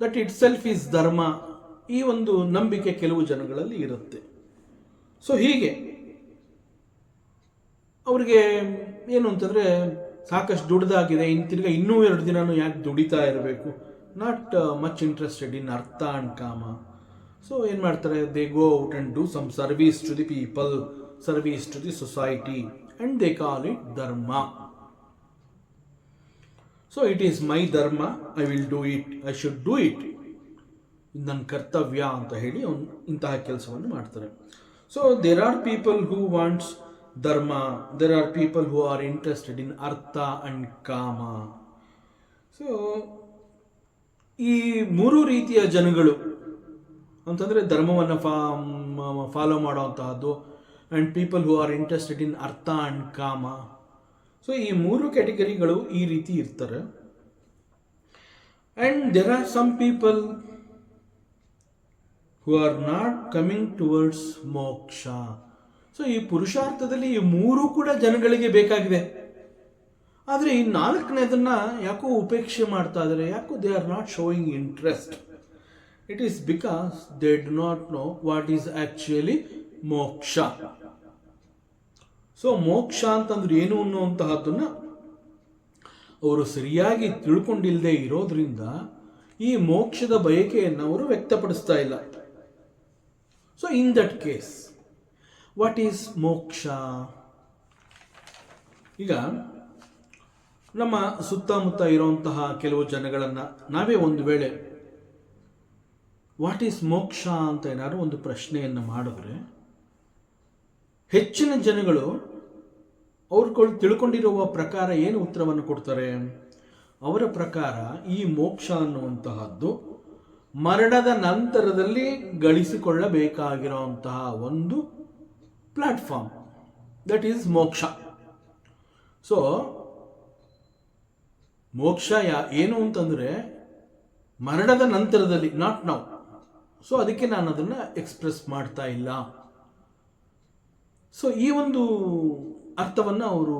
ದಟ್ ಇಟ್ ಸೆಲ್ಫ್ ಈಸ್ ಧರ್ಮ. ಈ ಒಂದು ನಂಬಿಕೆ ಕೆಲವು ಜನಗಳಲ್ಲಿ ಇರುತ್ತೆ. ಸೊ ಹೀಗೆ ಅವ್ರಿಗೆ ಏನು ಅಂತಂದರೆ, ಸಾಕಷ್ಟು ದುಡ್ದಾಗಿದೆ, ತಿರ್ಗಾ ಇನ್ನೂ 2 ದಿನನೂ ಯಾಕೆ ದುಡಿತಾ ಇರಬೇಕು, not much interested in artha and ಕಾಮ. ಸೊ ಏನು ಮಾಡ್ತಾರೆ, they go out and do some service to the people, service to the society, and they call it dharma. So it is my dharma, I will do it, I should do it, ನನ್ನ ಕರ್ತವ್ಯ ಅಂತ ಹೇಳಿ ಇಂತಹ ಕೆಲಸವನ್ನು ಮಾಡ್ತಾರೆ. So there are people who wants dharma, there are people who are interested in artha and ಕಾಮ. So ಈ 3 ರೀತಿಯ ಜನಗಳು ಅಂತಂದರೆ, ಧರ್ಮವನ್ನು ಫಾಲೋ ಮಾಡುವಂತಹದ್ದು, and people who are interested in artha and ಕಾಮ. ಸೊ ಈ 3 ಕ್ಯಾಟಗರಿಗಳು ಈ ರೀತಿ ಇರ್ತಾರೆ. And there are some people who are not coming towards moksha. So ಈ ಪುರುಷಾರ್ಥದಲ್ಲಿ ಈ 3 ಕೂಡ ಜನಗಳಿಗೆ ಬೇಕಾಗಿದೆ. ಆದರೆ ಈ 4ನೇದನ್ನು ಯಾಕೋ ಉಪೇಕ್ಷೆ ಮಾಡ್ತಾ ಇದ್ದಾರೆ, ಯಾಕೋ they are not showing interest. It is because they do not know what is actually moksha. So ಮೋಕ್ಷ ಅಂತಂದ್ರೆ ಏನು ಅನ್ನುವಂತಹದ್ದನ್ನು ಅವರು ಸರಿಯಾಗಿ ತಿಳ್ಕೊಂಡಿಲ್ಲದೆ ಇರೋದ್ರಿಂದ ಈ ಮೋಕ್ಷದ ಬಯಕೆಯನ್ನು ಅವರು ವ್ಯಕ್ತಪಡಿಸ್ತಾ ಇಲ್ಲ. So in that case what is ಮೋಕ್ಷ? ಈಗ ನಮ್ಮ ಸುತ್ತಮುತ್ತ ಇರುವಂತಹ ಕೆಲವು ಜನಗಳನ್ನು ನಾವೇ ಒಂದು ವೇಳೆ ವಾಟ್ ಈಸ್ ಮೋಕ್ಷ ಅಂತ ಏನಾದ್ರು ಒಂದು ಪ್ರಶ್ನೆಯನ್ನು ಮಾಡಿದ್ರೆ, ಹೆಚ್ಚಿನ ಜನಗಳು ಅವ್ರು ತಿಳ್ಕೊಂಡಿರುವ ಪ್ರಕಾರ ಏನು ಉತ್ತರವನ್ನು ಕೊಡ್ತಾರೆ? ಅವರ ಪ್ರಕಾರ ಈ ಮೋಕ್ಷ ಅನ್ನುವಂತಹದ್ದು ಮರಣದ ನಂತರದಲ್ಲಿ ಗಳಿಸಿಕೊಳ್ಳಬೇಕಾಗಿರುವಂತಹ ಒಂದು ಪ್ಲಾಟ್ಫಾರ್ಮ್, ದಟ್ ಈಸ್ ಮೋಕ್ಷ. ಸೊ ಮೋಕ್ಷ ಏನು ಅಂತಂದರೆ ಮರಣದ ನಂತರದಲ್ಲಿ, ನಾಟ್ ನೌ. ಸೊ ಅದಕ್ಕೆ ನಾನು ಅದನ್ನು ಎಕ್ಸ್ಪ್ರೆಸ್ ಮಾಡ್ತಾ ಇಲ್ಲ. ಸೊ ಈ ಒಂದು ಅರ್ಥವನ್ನು ಅವರು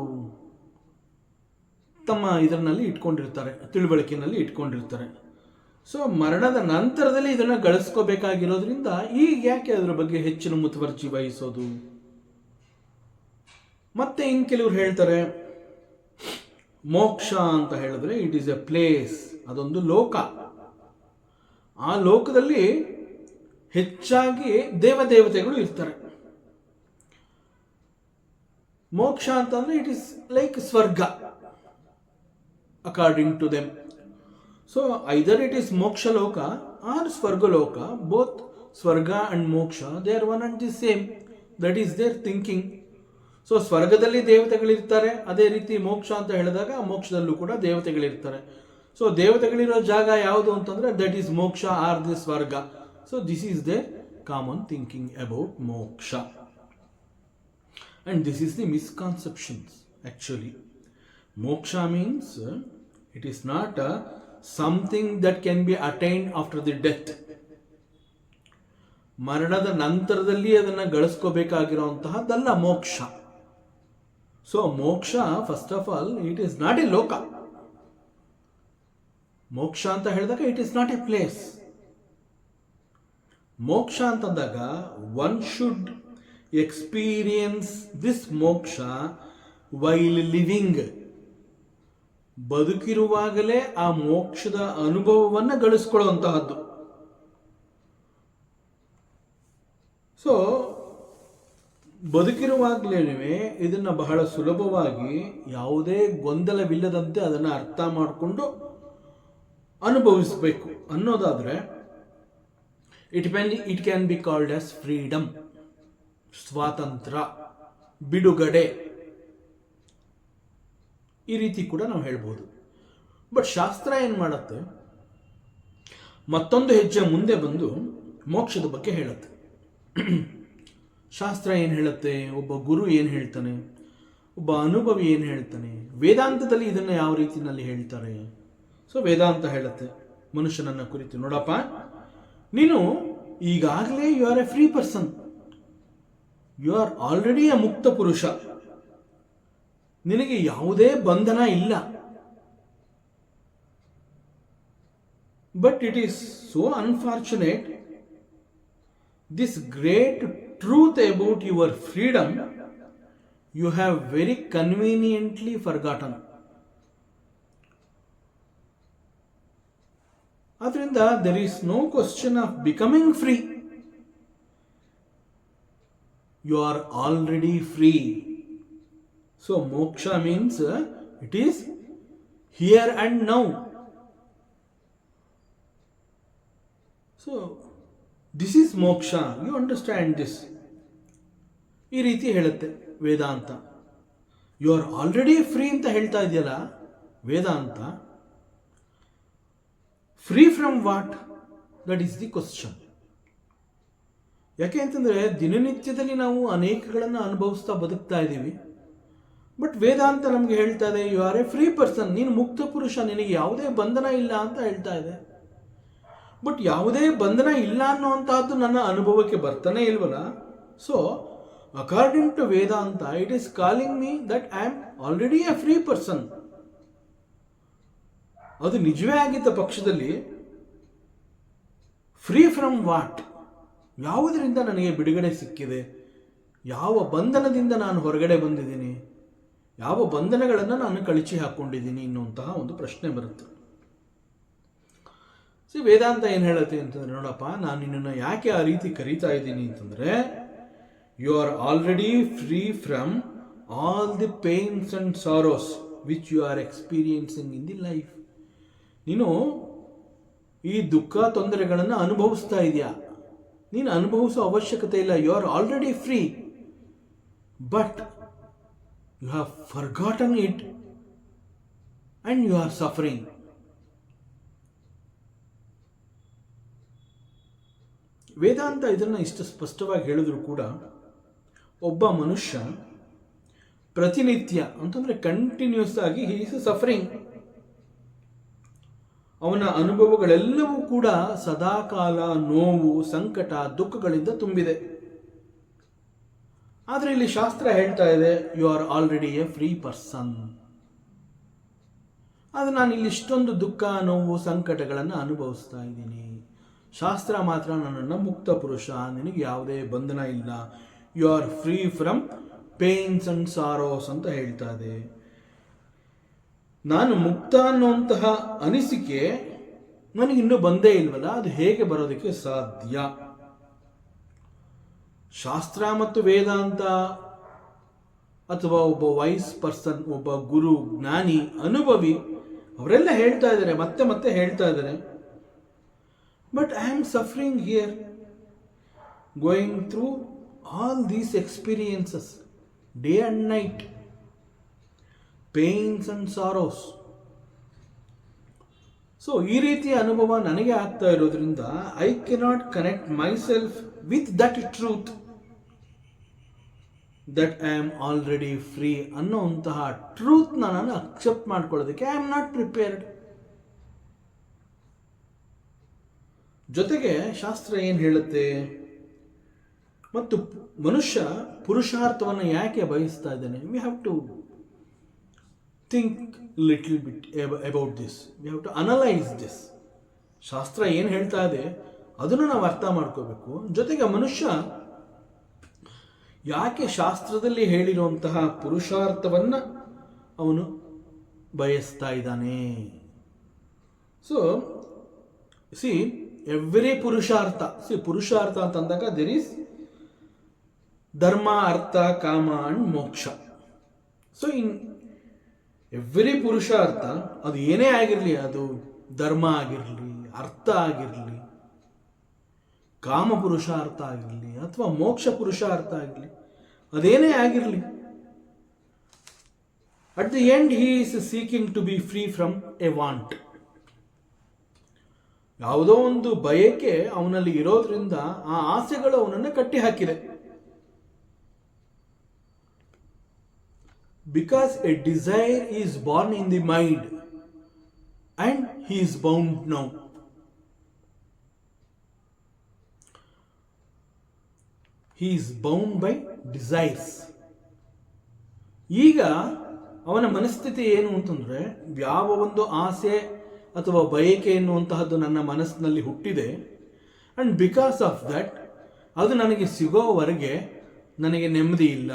ತಮ್ಮ ಇದರಲ್ಲಿ ಇಟ್ಕೊಂಡಿರ್ತಾರೆ, ತಿಳುವಳಿಕೆಯಲ್ಲಿ ಇಟ್ಕೊಂಡಿರ್ತಾರೆ. ಸೊ ಮರಣದ ನಂತರದಲ್ಲಿ ಇದನ್ನು ಗಳಿಸ್ಕೋಬೇಕಾಗಿರೋದ್ರಿಂದ ಈಗ ಯಾಕೆ ಅದರ ಬಗ್ಗೆ ಹೆಚ್ಚಿನ ಮುತುವರ್ಜಿ ವಹಿಸೋದು? ಮತ್ತೆ ಇನ್ನು ಕೆಲವರು ಹೇಳ್ತಾರೆ ಮೋಕ್ಷ ಅಂತ ಹೇಳಿದ್ರೆ ಇಟ್ ಈಸ್ ಎ ಪ್ಲೇಸ್, ಅದೊಂದು ಲೋಕ. ಆ ಲೋಕದಲ್ಲಿ ಹೆಚ್ಚಾಗಿ ದೇವದೇವತೆಗಳು ಇರ್ತಾರೆ. ಮೋಕ್ಷ ಅಂತಂದ್ರೆ it is like swarga according to them. So either it is moksha loka or swargaloka. Both swarga and moksha they are one and the same. That is their thinking. So ಸ್ವರ್ಗದಲ್ಲಿ ದೇವತೆಗಳಿರ್ತಾರೆ, ಅದೇ ರೀತಿ ಮೋಕ್ಷ ಅಂತ ಹೇಳಿದಾಗ ಮೋಕ್ಷದಲ್ಲೂ ಕೂಡ ದೇವತೆಗಳಿರ್ತಾರೆ. ಸೊ ದೇವತೆಗಳಿರೋ ಜಾಗ ಯಾವುದು ಅಂತಂದ್ರೆ that is moksha or the swarga. So this is their common thinking about moksha. And this is the misconceptions actually. Moksha means it is not something that can be attained after the death. ಮರಣದ ನಂತರದಲ್ಲಿ ಅದನ್ನು ಗಳಿಸ್ಕೋಬೇಕಾಗಿರುವಂತಹದ್ದಲ್ಲ ಮೋಕ್ಷ. So ಮೋಕ್ಷ first of all it is not A ಲೋಕ. ಮೋಕ್ಷ ಅಂತ ಹೇಳಿದಾಗ it is not A place. ಮೋಕ್ಷ ಅಂತಂದಾಗ ಒನ್ ಶುಡ್ ಎಕ್ಸ್ಪೀರಿಯನ್ಸ್ ದಿಸ್ ಮೋಕ್ಷ ವೈಲ್ ಲಿವಿಂಗ್. ಬದುಕಿರುವಾಗಲೇ ಆ ಮೋಕ್ಷದ ಅನುಭವವನ್ನು ಗಳಿಸ್ಕೊಳ್ಳುವಂತಹದ್ದು. ಸೊ ಬದುಕಿರುವಾಗಲೇ ಇದನ್ನು ಬಹಳ ಸುಲಭವಾಗಿ ಯಾವುದೇ ಗೊಂದಲವಿಲ್ಲದಂತೆ ಅದನ್ನು ಅರ್ಥ ಮಾಡಿಕೊಂಡು ಅನುಭವಿಸಬೇಕು ಅನ್ನೋದಾದರೆ it can be called as freedom, ಸ್ವಾತಂತ್ರ್ಯ, ಬಿಡುಗಡೆ, ಈ ರೀತಿ ಕೂಡ ನಾವು ಹೇಳ್ಬೋದು. ಬಟ್ ಶಾಸ್ತ್ರ ಏನು ಮಾಡುತ್ತೆ, ಮತ್ತೊಂದು ಹೆಜ್ಜೆ ಮುಂದೆ ಬಂದು ಮೋಕ್ಷದ ಬಗ್ಗೆ ಹೇಳುತ್ತೆ. ಶಾಸ್ತ್ರ ಏನು ಹೇಳುತ್ತೆ, ಒಬ್ಬ ಗುರು ಏನು ಹೇಳ್ತಾನೆ, ಒಬ್ಬ ಅನುಭವಿ ಏನು ಹೇಳ್ತಾನೆ, ವೇದಾಂತದಲ್ಲಿ ಇದನ್ನು ಯಾವ ರೀತಿಯಲ್ಲಿ ಹೇಳ್ತಾರೆ. ಸೊ ವೇದಾಂತ ಹೇಳುತ್ತೆ ಮನುಷ್ಯನನ್ನ ಕುರಿತು, ನೋಡಪ್ಪ ನೀನು ಈಗಾಗಲೇ you are a free person, you are already a mukta purusha, ನಿನಗೆ ಯಾವುದೇ ಬಂಧನ ಇಲ್ಲ. But it is so unfortunate, this great truth about your freedom you have very conveniently forgotten. Adrinda there is no question of becoming free. You are already free. So moksha means it is here and now. So this is moksha, you understand this. ಈ ರೀತಿ ಹೇಳುತ್ತೆ ವೇದಾಂತ. You are already free ಅಂತ ಹೇಳ್ತಾ ಇದೆಯಲ್ಲ ವೇದಾಂತ. Free from what? That is the question. ಯಾಕೆ ಅಂತಂದರೆ ದಿನನಿತ್ಯದಲ್ಲಿ ನಾವು ಅನೇಕಗಳನ್ನು ಅನುಭವಿಸ್ತಾ ಬದುಕ್ತಾ ಇದ್ದೀವಿ. ಬಟ್ ವೇದಾಂತ ನಮಗೆ ಹೇಳ್ತಾ ಇದೆ you are a free person, ನೀನು ಮುಕ್ತ ಪುರುಷ, ನಿನಗೆ ಯಾವುದೇ ಬಂಧನ ಇಲ್ಲ ಅಂತ ಹೇಳ್ತಾ ಇದೆ. ಬಟ್ ಯಾವುದೇ ಬಂಧನ ಇಲ್ಲ ಅನ್ನುವಂತಹದ್ದು ನನ್ನ ಅನುಭವಕ್ಕೆ ಬರ್ತಾನೆ ಇಲ್ವಲ್ಲ. So according to Vedanta it is calling me that I am already a free person. ಅದು ನಿಜವೇ ಆಗಿದ್ದ ಪಕ್ಷದಲ್ಲಿ ಫ್ರೀ ಫ್ರಮ್ ವಾಟ್? ಯಾವುದರಿಂದ ನನಗೆ ಬಿಡುಗಡೆ ಸಿಕ್ಕಿದೆ? ಯಾವ ಬಂಧನದಿಂದ ನಾನು ಹೊರಗಡೆ ಬಂದಿದ್ದೀನಿ? ಯಾವ ಬಂಧನಗಳನ್ನು ನಾನು ಕಳಚಿ ಹಾಕ್ಕೊಂಡಿದ್ದೀನಿ ಎನ್ನುವಂತಹ ಒಂದು ಪ್ರಶ್ನೆ ಬರುತ್ತೆ. ವೇದಾಂತ ಏನು ಹೇಳುತ್ತೆ ಅಂತಂದ್ರೆ, ನೋಡಪ್ಪ ನಾನು ನಿನ್ನನ್ನು ಯಾಕೆ ಆ ರೀತಿ ಕರೀತಾ ಇದ್ದೀನಿ ಅಂತಂದರೆ, you are already free from all the pains and sorrows which you are experiencing in the life. ನೀನು ಈ ದುಃಖ ತೊಂದರೆಗಳನ್ನು ಅನುಭವಿಸ್ತಾ ಇದೆಯಾ? ನೀನು ಅನುಭವಿಸೋ ಅವಶ್ಯಕತೆ ಇಲ್ಲ. You are already free, but you have forgotten it and you are suffering. ವೇದಾಂತ ಇದನ್ನು ಇಷ್ಟು ಸ್ಪಷ್ಟವಾಗಿ ಹೇಳಿದ್ರು ಕೂಡ ಒಬ್ಬ ಮನುಷ್ಯ ಪ್ರತಿನಿತ್ಯ ಅಂತಂದರೆ ಕಂಟಿನ್ಯೂಸ್ ಆಗಿ ಹಿ ಈಸ್ ಸಫರಿಂಗ್. ಅವನ ಅನುಭವಗಳೆಲ್ಲವೂ ಕೂಡ ಸದಾಕಾಲ ನೋವು, ಸಂಕಟ, ದುಃಖಗಳಿಂದ ತುಂಬಿದೆ. ಆದರೆ ಇಲ್ಲಿ ಶಾಸ್ತ್ರ ಹೇಳ್ತಾ ಇದೆ, you are already a free person. ಆದರೆ ನಾನು ಇಲ್ಲಿ ಇಷ್ಟೊಂದು ದುಃಖ, ನೋವು, ಸಂಕಟಗಳನ್ನು ಅನುಭವಿಸ್ತಾ ಇದ್ದೀನಿ. ಶಾಸ್ತ್ರ ಮಾತ್ರ ನನ್ನನ್ನು ಮುಕ್ತ ಪುರುಷ, ನಿನಗೆ ಯಾವುದೇ ಬಂಧನ ಇಲ್ಲ, you are free from pains and sorrows ಅಂತ ಹೇಳ್ತಾ ಇದೆ. ನಾನು ಮುಕ್ತ ಅನ್ನುವಂತಹ ಅನಿಸಿಕೆ ನನಗಿನ್ನೂ ಬಂದೇ ಇಲ್ವಲ್ಲ, ಅದು ಹೇಗೆ ಬರೋದಕ್ಕೆ ಸಾಧ್ಯ? ಶಾಸ್ತ್ರ ಮತ್ತು ವೇದಾಂತ ಅಥವಾ ಒಬ್ಬ ವೈಸ್ ಪರ್ಸನ್, ಒಬ್ಬ ಗುರು, ಜ್ಞಾನಿ, ಅನುಭವಿ ಅವರೆಲ್ಲ ಹೇಳ್ತಾ ಇದ್ದಾರೆ, ಮತ್ತೆ ಮತ್ತೆ ಹೇಳ್ತಾ ಇದ್ದಾರೆ. But I am suffering here, going through all these experiences day and night, pains and sorrows. So ಈ ರೀತಿಯ ಅನುಭವ ನನಗೆ ಆಗ್ತಾ ಇರೋದ್ರಿಂದ I cannot connect myself with that truth that I am already free ಅನ್ನೋಂತಹ ಟ್ರೂತ್ನ ನಾನು ಅಕ್ಸೆಪ್ಟ್ ಮಾಡ್ಕೊಳ್ಳೋದಕ್ಕೆ ಐ ಆಮ್ ನಾಟ್ ಪ್ರಿಪೇರ್ಡ್. ಜೊತೆಗೆ ಶಾಸ್ತ್ರ ಏನು ಹೇಳುತ್ತೆ, ಮತ್ತು ಮನುಷ್ಯ ಪುರುಷಾರ್ಥವನ್ನು ಯಾಕೆ ಬಯಸ್ತಾ ಇದ್ದಾನೆ? We have to think little bit about this, we have to analyse this. ಶಾಸ್ತ್ರ ಏನು ಹೇಳ್ತಾ ಇದೆ ಅದನ್ನು ನಾವು ಅರ್ಥ ಮಾಡ್ಕೋಬೇಕು. ಜೊತೆಗೆ ಮನುಷ್ಯ ಯಾಕೆ ಶಾಸ್ತ್ರದಲ್ಲಿ ಹೇಳಿರುವಂತಹ ಪುರುಷಾರ್ಥವನ್ನು ಅವನು ಬಯಸ್ತಾ ಇದ್ದಾನೆ? ಸೊ ಸಿ ಎವ್ರಿ ಪುರುಷಾರ್ಥ, ಪುರುಷಾರ್ಥ ಅಂತಂದಾಗ ದೇರ್ ಈಸ್ ಧರ್ಮ, ಅರ್ಥ, ಕಾಮ ಅಂಡ್ ಮೋಕ್ಷ. ಸೊ ಇನ್ ಎವ್ರಿ ಪುರುಷಾರ್ಥ, ಅದು ಏನೇ ಆಗಿರಲಿ, ಅದು ಧರ್ಮ ಆಗಿರಲಿ, ಅರ್ಥ ಆಗಿರಲಿ, ಕಾಮ ಪುರುಷಾರ್ಥ ಆಗಿರಲಿ, ಅಥವಾ ಮೋಕ್ಷ ಪುರುಷಾರ್ಥ ಆಗಿರಲಿ, ಅದೇನೇ ಆಗಿರಲಿ, at the end he is seeking to be free from a want. ಯಾವುದೋ ಒಂದು ಬಯಕೆ ಅವನಲ್ಲಿ ಇರೋದ್ರಿಂದ ಆ ಆಸೆಗಳು ಅವನನ್ನು ಕಟ್ಟಿ ಹಾಕಿದೆ. Because a desire is born in the mind and he is bound now. He is bound by desires. ಈಗ ಅವನ ಮನಸ್ಥಿತಿ ಏನು ಅಂತಂದರೆ, ಯಾವ ಒಂದು ಆಸೆ ಅಥವಾ ಬಯಕೆ ಎನ್ನುವಂತಹದ್ದು ನನ್ನ ಮನಸ್ಸಿನಲ್ಲಿ ಹುಟ್ಟಿದೆ, ಆ್ಯಂಡ್ ಬಿಕಾಸ್ ಆಫ್ ದಟ್ ಅದು ನನಗೆ ಸಿಗೋವರೆಗೆ ನನಗೆ ನೆಮ್ಮದಿ ಇಲ್ಲ,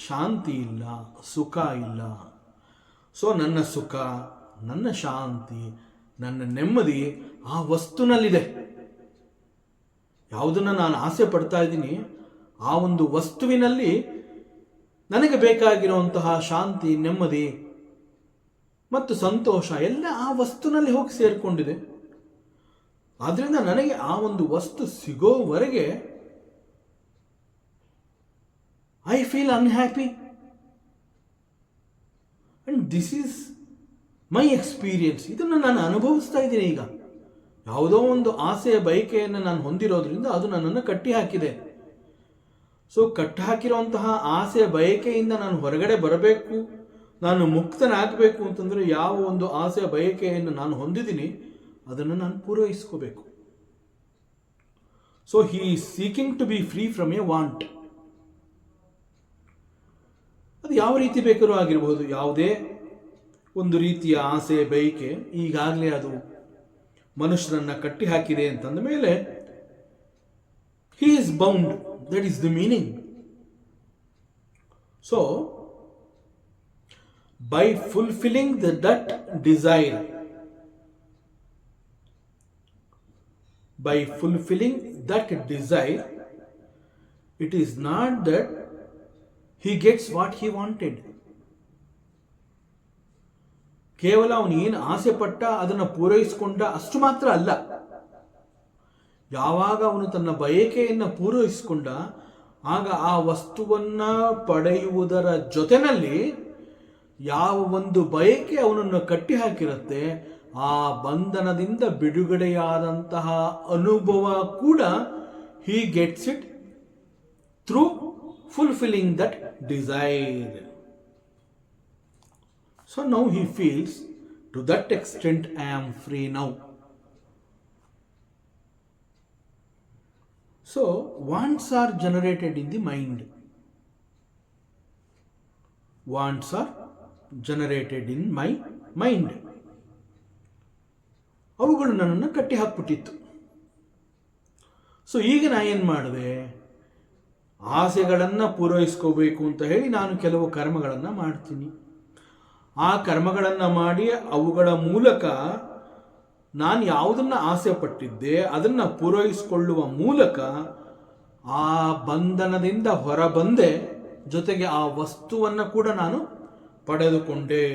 ಶಾಂತಿ ಇಲ್ಲ, ಸುಖ ಇಲ್ಲ. ಸೊ ನನ್ನ ಸುಖ, ನನ್ನ ಶಾಂತಿ, ನನ್ನ ನೆಮ್ಮದಿ ಆ ವಸ್ತುನಲ್ಲಿದೆ. ಯಾವುದನ್ನು ನಾನು ಆಸೆ ಪಡ್ತಾ ಇದ್ದೀನಿ ಆ ಒಂದು ವಸ್ತುವಿನಲ್ಲಿ ನನಗೆ ಬೇಕಾಗಿರುವಂತಹ ಶಾಂತಿ, ನೆಮ್ಮದಿ ಮತ್ತು ಸಂತೋಷ ಎಲ್ಲ ಆ ವಸ್ತುನಲ್ಲಿ ಹೋಗಿ ಸೇರಿಕೊಂಡಿದೆ. ಆದ್ದರಿಂದ ನನಗೆ ಆ ಒಂದು ವಸ್ತು ಸಿಗೋವರೆಗೆ I feel unhappy, and this is my experience. ಇದನ್ನು ನಾನು ಅನುಭವಿಸ್ತಾ ಇದ್ದೀನಿ. ಈಗ ಯಾವುದೋ ಒಂದು ಆಸೆಯ ಬಯಕೆಯನ್ನು ನಾನು ಹೊಂದಿರೋದ್ರಿಂದ ಅದು ನನ್ನನ್ನು ಕಟ್ಟಿ ಹಾಕಿದೆ. ಸೊ ಕಟ್ಟಿ ಹಾಕಿರುವಂತಹ ಆಸೆಯ ಬಯಕೆಯಿಂದ ನಾನು ಹೊರಗಡೆ ಬರಬೇಕು, ನಾನು ಮುಕ್ತನಾಗಬೇಕು ಅಂತಂದರೆ ಯಾವ ಒಂದು ಆಸೆಯ ಬಯಕೆಯನ್ನು ನಾನು ಹೊಂದಿದ್ದೀನಿ ಅದನ್ನು ನಾನು ಪೂರೈಸ್ಕೋಬೇಕು. So he is seeking to be free from a want. ಅದು ಯಾವ ರೀತಿ ಬೇಕಾದ್ರೂ ಆಗಿರಬಹುದು, ಯಾವುದೇ ಒಂದು ರೀತಿಯ ಆಸೆ, ಬಯಕೆ ಈಗಾಗಲೇ ಅದು ಮನುಷ್ಯರನ್ನ ಕಟ್ಟಿ ಹಾಕಿದೆ ಅಂತಂದ ಮೇಲೆ he is bound, that is the meaning. So by fulfilling that desire, by fulfilling that desire, it is not that he gets what he wanted. ಕೇವಲ ಅವನು ಏನು ಆಸೆ ಪಟ್ಟ ಅದನ್ನು ಪೂರೈಸಿಕೊಂಡ ಅಷ್ಟು ಮಾತ್ರ ಅಲ್ಲ. ಯಾವಾಗ ಅವನು ತನ್ನ ಬಯಕೆಯನ್ನು ಪೂರೈಸಿಕೊಂಡ ಆಗ ಆ ವಸ್ತುವನ್ನು ಪಡೆಯುವುದರ ಜೊತೆಯಲ್ಲಿ ಯಾವ ಒಂದು ಬಯಕೆ ಅವನನ್ನು ಕಟ್ಟಿ ಹಾಕಿರುತ್ತೆ ಆ ಬಂಧನದಿಂದ ಬಿಡುಗಡೆಯಾದಂತಹ ಅನುಭವ ಕೂಡ he gets it through fulfilling that desire. So now he feels, to that extent I am free now. So wants are generated in the mind. Wants are generated in my mind. ಅವುಗಳು ನನ್ನನ್ನು ಕಟ್ಟಿ ಹಾಕ್ಬಿಟ್ಟಿತ್ತು. So ಈಗ ನಾ ಏನು ಮಾಡಿದೆ, ಆಸೆಗಳನ್ನು ಪೂರೈಸ್ಕೋಬೇಕು ಅಂತ ಹೇಳಿ ನಾನು ಕೆಲವು ಕರ್ಮಗಳನ್ನು ಮಾಡ್ತೀನಿ. ಆ ಕರ್ಮಗಳನ್ನು ಮಾಡಿ ಅವುಗಳ ಮೂಲಕ ನಾನು ಯಾವುದನ್ನು ಆಸೆ ಪಟ್ಟಿದ್ದೆ ಅದನ್ನು ಪೂರೈಸಿಕೊಳ್ಳುವ ಮೂಲಕ ಆ ಬಂಧನದಿಂದ ಹೊರಬಂದೆ, ಜೊತೆಗೆ ಆ ವಸ್ತುವನ್ನು ಕೂಡ ನಾನು ಪಡೆದುಕೊಂಡೆ.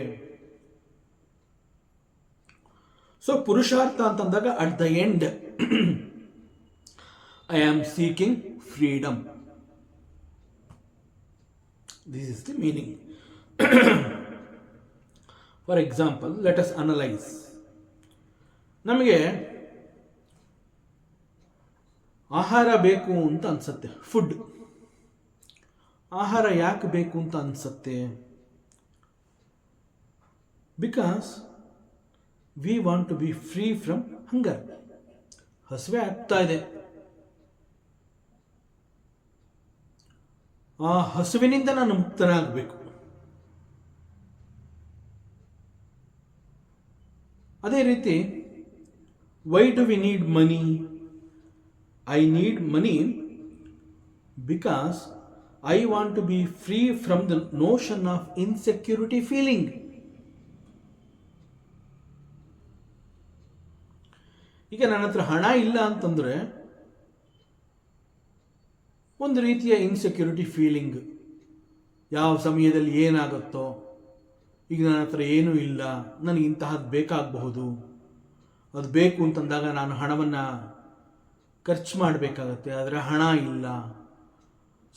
ಸೊ ಪುರುಷಾರ್ಥ ಅಂತಂದಾಗ at the end I am seeking freedom. This is the meaning. For example, let us analyse. ನಮಗೆ ಆಹಾರ ಬೇಕು ಅಂತ ಅನ್ಸುತ್ತೆ, ಫುಡ್. ಆಹಾರ ಯಾಕೆ ಬೇಕು ಅಂತ ಅನ್ಸುತ್ತೆ? Because we want to be free from hunger. ಹಸಿವೆ ಆಗ್ತಾ ಇದೆ, ಆ ಹಸುವಿನಿಂದ ನಾನು ಮುಕ್ತನಾಗಬೇಕು. ಅದೇ ರೀತಿ, why do we need money? I need money because I want to be free from the notion of insecurity feeling. ಈಗ ನನ್ನ ಹತ್ರ ಹಣ ಇಲ್ಲ ಅಂತಂದರೆ ಒಂದು ರೀತಿಯ ಇನ್ಸೆಕ್ಯೂರಿಟಿ ಫೀಲಿಂಗ್. ಯಾವ ಸಮಯದಲ್ಲಿ ಏನಾಗುತ್ತೋ, ಈಗ ನನ್ನ ಹತ್ರ ಏನೂ ಇಲ್ಲ, ನನಗೆ ಇಂತಹದ್ದು ಬೇಕಾಗಬಹುದು, ಅದು ಬೇಕು ಅಂತಂದಾಗ ನಾನು ಹಣವನ್ನು ಖರ್ಚು ಮಾಡಬೇಕಾಗತ್ತೆ, ಆದರೆ ಹಣ ಇಲ್ಲ.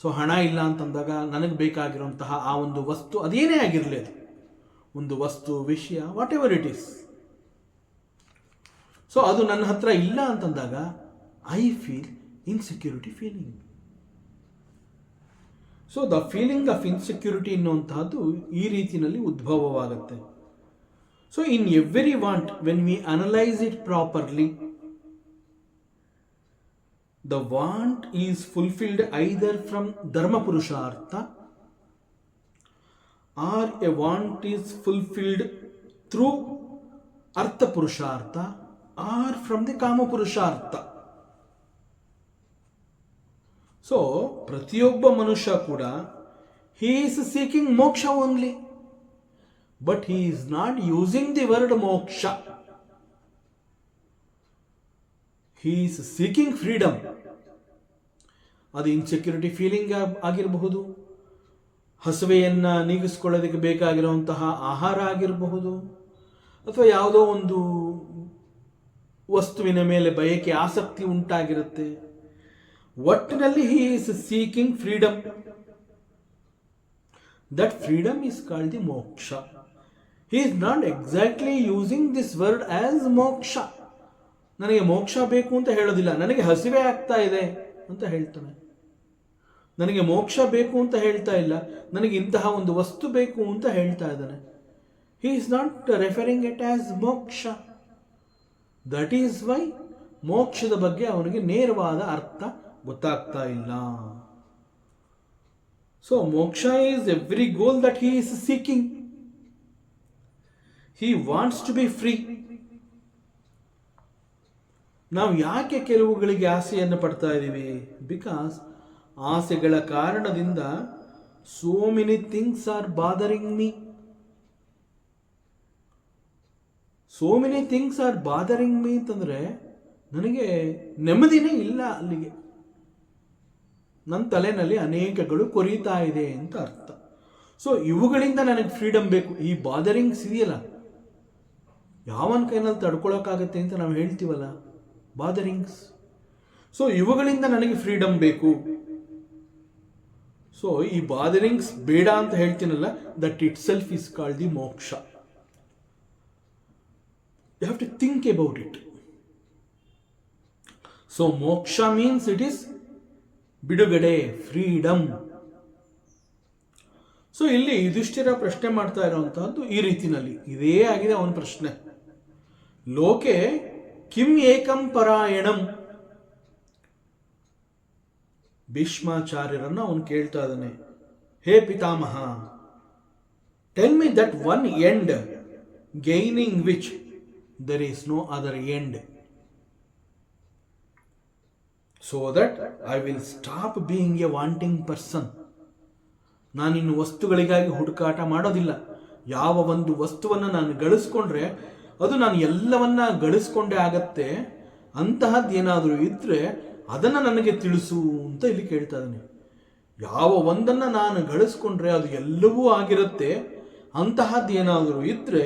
ಸೊ ಹಣ ಇಲ್ಲ ಅಂತಂದಾಗ ನನಗೆ ಬೇಕಾಗಿರುವಂತಹ ಆ ಒಂದು ವಸ್ತು, ಅದೇನೇ ಆಗಿರಲಿ, ಅದು ಒಂದು ವಸ್ತು, ವಿಷಯ, whatever it is, so ಅದು ನನ್ನ ಹತ್ರ ಇಲ್ಲ ಅಂತಂದಾಗ I feel insecurity feeling. So the feeling of insecurity ಎನ್ನುವಂತಹದ್ದು ಈ ರೀತಿಯಲ್ಲಿ ಉದ್ಭವವಾಗುತ್ತೆ. So in every want, when we analyse it properly, the want is fulfilled either from dharma ಪುರುಷಾರ್ಥ, or a want is fulfilled through artha ಪುರುಷಾರ್ಥ, ಆರ್ ಫ್ರಮ್ ದಿ ಕಾಮ ಪುರುಷಾರ್ಥ. So ಪ್ರತಿಯೊಬ್ಬ ಮನುಷ್ಯ ಕೂಡ he is seeking moksha only, but he is not using the word moksha. He is seeking freedom. ಅದು insecurity feeling ಆಗಿರಬಹುದು, ಹಸುವೆಯನ್ನು ನೀಗಿಸ್ಕೊಳ್ಳೋದಕ್ಕೆ ಬೇಕಾಗಿರುವಂತಹ ಆಹಾರ ಆಗಿರಬಹುದು, ಅಥವಾ ಯಾವುದೋ ಒಂದು ವಸ್ತುವಿನ ಮೇಲೆ ಬಯಕೆ, ಆಸಕ್ತಿ ಉಂಟಾಗಿರುತ್ತೆ. ಒಟ್ಟಿನಲ್ಲಿ he is seeking freedom. That freedom is called the moksha. He is not exactly using this word as moksha. ನನಗೆ ಮೋಕ್ಷ ಬೇಕು ಅಂತ ಹೇಳೋದಿಲ್ಲ, ನನಗೆ ಹಸಿವೆ ಆಗ್ತಾ ಇದೆ ಅಂತ ಹೇಳ್ತಾನೆ. ನನಗೆ ಮೋಕ್ಷ ಬೇಕು ಅಂತ ಹೇಳ್ತಾ ಇಲ್ಲ, ನನಗೆ ಇಂತಹ ಒಂದು ವಸ್ತು ಬೇಕು ಅಂತ ಹೇಳ್ತಾ ಇದ್ದಾನೆ. He is not referring it as moksha. That is why ಮೋಕ್ಷದ ಬಗ್ಗೆ ಅವನಿಗೆ ನೇರವಾದ ಅರ್ಥ ಗೊತ್ತಾಗ್ತಾ ಇಲ್ಲ. So moksha is every goal that he is seeking. He wants to be free. ನಾವು ಯಾಕೆ ಕೆಲವುಗಳಿಗೆ ಆಸೆಯನ್ನು ಪಡ್ತಾ ಇದ್ದೀವಿ? ಬಿಕಾಸ್ ಆಸೆಗಳ ಕಾರಣದಿಂದ so many things are bothering me. So many things are bothering me ಅಂತಂದರೆ ನನಗೆ ನೆಮ್ಮದಿನೇ ಇಲ್ಲ, ಅಲ್ಲಿಗೆ ನನ್ನ ತಲೆನಲ್ಲಿ ಅನೇಕಗಳು ಕೊರೀತಾ ಇದೆ ಅಂತ ಅರ್ಥ. ಸೊ ಇವುಗಳಿಂದ ನನಗೆ ಫ್ರೀಡಮ್ ಬೇಕು. ಈ ಬಾದರಿಂಗ್ಸ್ ಇದೆಯಲ್ಲ, ಯಾವನ ಕೈನಲ್ಲಿ ತಡ್ಕೊಳಕ್ಕಾಗತ್ತೆ ಅಂತ ನಾವು ಹೇಳ್ತೀವಲ್ಲ, ಬಾದರಿಂಗ್ಸ್. ಸೊ ಇವುಗಳಿಂದ ನನಗೆ ಫ್ರೀಡಮ್ ಬೇಕು. ಸೊ ಈ ಬಾದರಿಂಗ್ಸ್ ಬೇಡ ಅಂತ ಹೇಳ್ತೀನಲ್ಲ, that itself is called the moksha. You have to think about it. So moksha means it is ಬಿಡುಗಡೆ, ಫ್ರೀಡಮ್. ಸೊ ಇಲ್ಲಿ ಯುಧಿಷ್ಠಿರ ಪ್ರಶ್ನೆ ಮಾಡ್ತಾ ಇರುವಂತಹದ್ದು ಈ ರೀತಿನಲ್ಲಿ ಇದೇ ಆಗಿದೆ ಅವನ ಪ್ರಶ್ನೆ. ಲೋಕೆ ಕಿಂ ಏಕಂ ಪರಾಯಣಂ. ಭೀಷ್ಮಾಚಾರ್ಯರನ್ನ ಅವನು ಕೇಳ್ತಾ ಇದ್ದಾನೆ, ಹೇ ಪಿತಾಮಹ, tell me that one end gaining which there is no other end, so that I will stop being a wanting person. ನಾನಿನ್ನು ವಸ್ತುಗಳಿಗಾಗಿ ಹುಡುಕಾಟ ಮಾಡೋದಿಲ್ಲ. ಯಾವ ಒಂದು ವಸ್ತುವನ್ನು ನಾನು ಗಳಿಸ್ಕೊಂಡ್ರೆ ಅದು ನಾನು ಎಲ್ಲವನ್ನ ಗಳಿಸ್ಕೊಂಡೇ ಆಗತ್ತೆ, ಅಂತಹದ್ದೇನಾದರೂ ಇದ್ರೆ ಅದನ್ನು ನನಗೆ ತಿಳಿಸು ಅಂತ ಇಲ್ಲಿ ಕೇಳ್ತಾ ಇದ್ದಾನೆ. ಯಾವ ಒಂದನ್ನು ನಾನು ಗಳಿಸ್ಕೊಂಡ್ರೆ ಅದು ಎಲ್ಲವೂ ಆಗಿರುತ್ತೆ, ಅಂತಹದ್ದೇನಾದರೂ ಇದ್ರೆ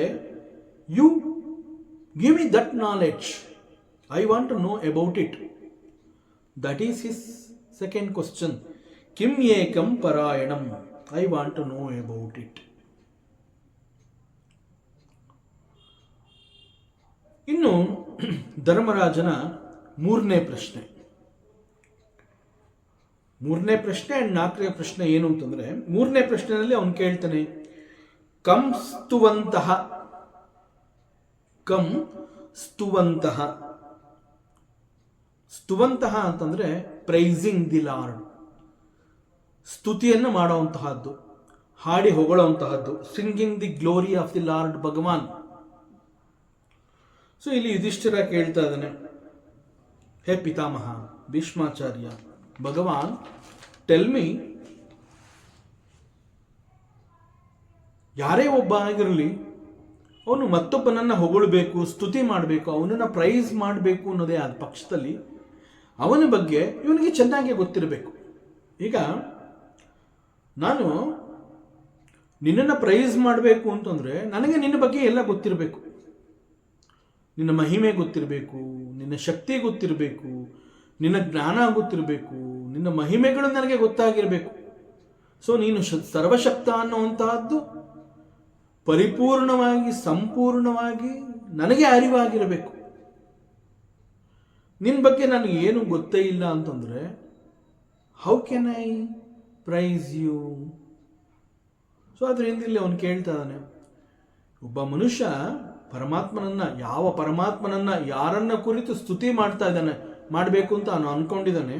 you give me that knowledge. I want to know about it. That is his second question. Kim ekam parayanam. I want to know about it. ಇನ್ನು ಧರ್ಮರಾಜನ ಮೂರನೇ ಪ್ರಶ್ನೆ ಅಂಡ್ ನಾಲ್ಕನೇ ಪ್ರಶ್ನೆ ಏನು ಅಂತಂದ್ರೆ, ಮೂರನೇ ಪ್ರಶ್ನೆಯಲ್ಲಿ ಅವನು ಕೇಳ್ತಾನೆ, ಕಂ ಸ್ತುವಂತಹ. ಕಂ ಸ್ತುವಂತಹ. ಸ್ತುವಂತಹ ಅಂತಂದ್ರೆ ಪ್ರೈಸಿಂಗ್ ದಿ ಲಾರ್ಡ್, ಸ್ತುತಿಯನ್ನು ಮಾಡುವಂತಹದ್ದು, ಹಾಡಿ ಹೊಗಳುವಂತಹದ್ದು, singing the glory of the lord Bhagavan. So ಇಲ್ಲಿ ಯುಧಿಷ್ಠಿರ ಕೇಳ್ತಾ ಇದ್ದಾನೆ, ಹೇ ಪಿತಾಮಹ ಭೀಷ್ಮಾಚಾರ್ಯ, ಭಗವಾನ್ ಟೆಲ್ ಮಿ, ಯಾರೇ ಒಬ್ಬ ಆಗಿರಲಿ ಅವನು ಮತ್ತೊಬ್ಬನನ್ನ ಹೊಗಳಬೇಕು, ಸ್ತುತಿ ಮಾಡಬೇಕು, ಅವನನ್ನ ಪ್ರೈಸ್ ಮಾಡಬೇಕು ಅನ್ನೋದೇ ಆದ ಪಕ್ಷದಲ್ಲಿ ಅವನ ಬಗ್ಗೆ ಇವನಿಗೆ ಚೆನ್ನಾಗಿ ಗೊತ್ತಿರಬೇಕು. ಈಗ ನಾನು ನಿನ್ನನ್ನು ಪ್ರೈಸ್ ಮಾಡಬೇಕು ಅಂತಂದ್ರೆ ನನಗೆ ನಿನ್ನ ಬಗ್ಗೆ ಎಲ್ಲ ಗೊತ್ತಿರಬೇಕು. ನಿನ್ನ ಮಹಿಮೆ ಗೊತ್ತಿರಬೇಕು, ನಿನ್ನ ಶಕ್ತಿ ಗೊತ್ತಿರಬೇಕು, ನಿನ್ನ ಜ್ಞಾನ ಗೊತ್ತಿರಬೇಕು, ನಿನ್ನ ಮಹಿಮೆಗಳು ನನಗೆ ಗೊತ್ತಾಗಿರಬೇಕು. ಸೊ ನೀನು ಸರ್ವಶಕ್ತ ಅನ್ನುವಂತಹದ್ದು ಪರಿಪೂರ್ಣವಾಗಿ ಸಂಪೂರ್ಣವಾಗಿ ನನಗೆ ಅರಿವಾಗಿರಬೇಕು. ನಿನ್ನ ಬಗ್ಗೆ ನನಗೆ ಏನು ಗೊತ್ತೇ ಇಲ್ಲ ಅಂತಂದ್ರೆ how can I praise you? So ಅದರಿಂದ ಇಲ್ಲಿ ಅವನು ಕೇಳ್ತಾ ಇದ್ದಾನೆ, ಒಬ್ಬ ಮನುಷ್ಯ ಪರಮಾತ್ಮನನ್ನ, ಯಾವ ಪರಮಾತ್ಮನನ್ನ ಯಾರನ್ನ ಕುರಿತು ಸ್ತುತಿ ಮಾಡ್ತಾ ಇದ್ದಾನೆ, ಮಾಡಬೇಕು ಅಂತ ಅವನು ಅನ್ಕೊಂಡಿದ್ದಾನೆ,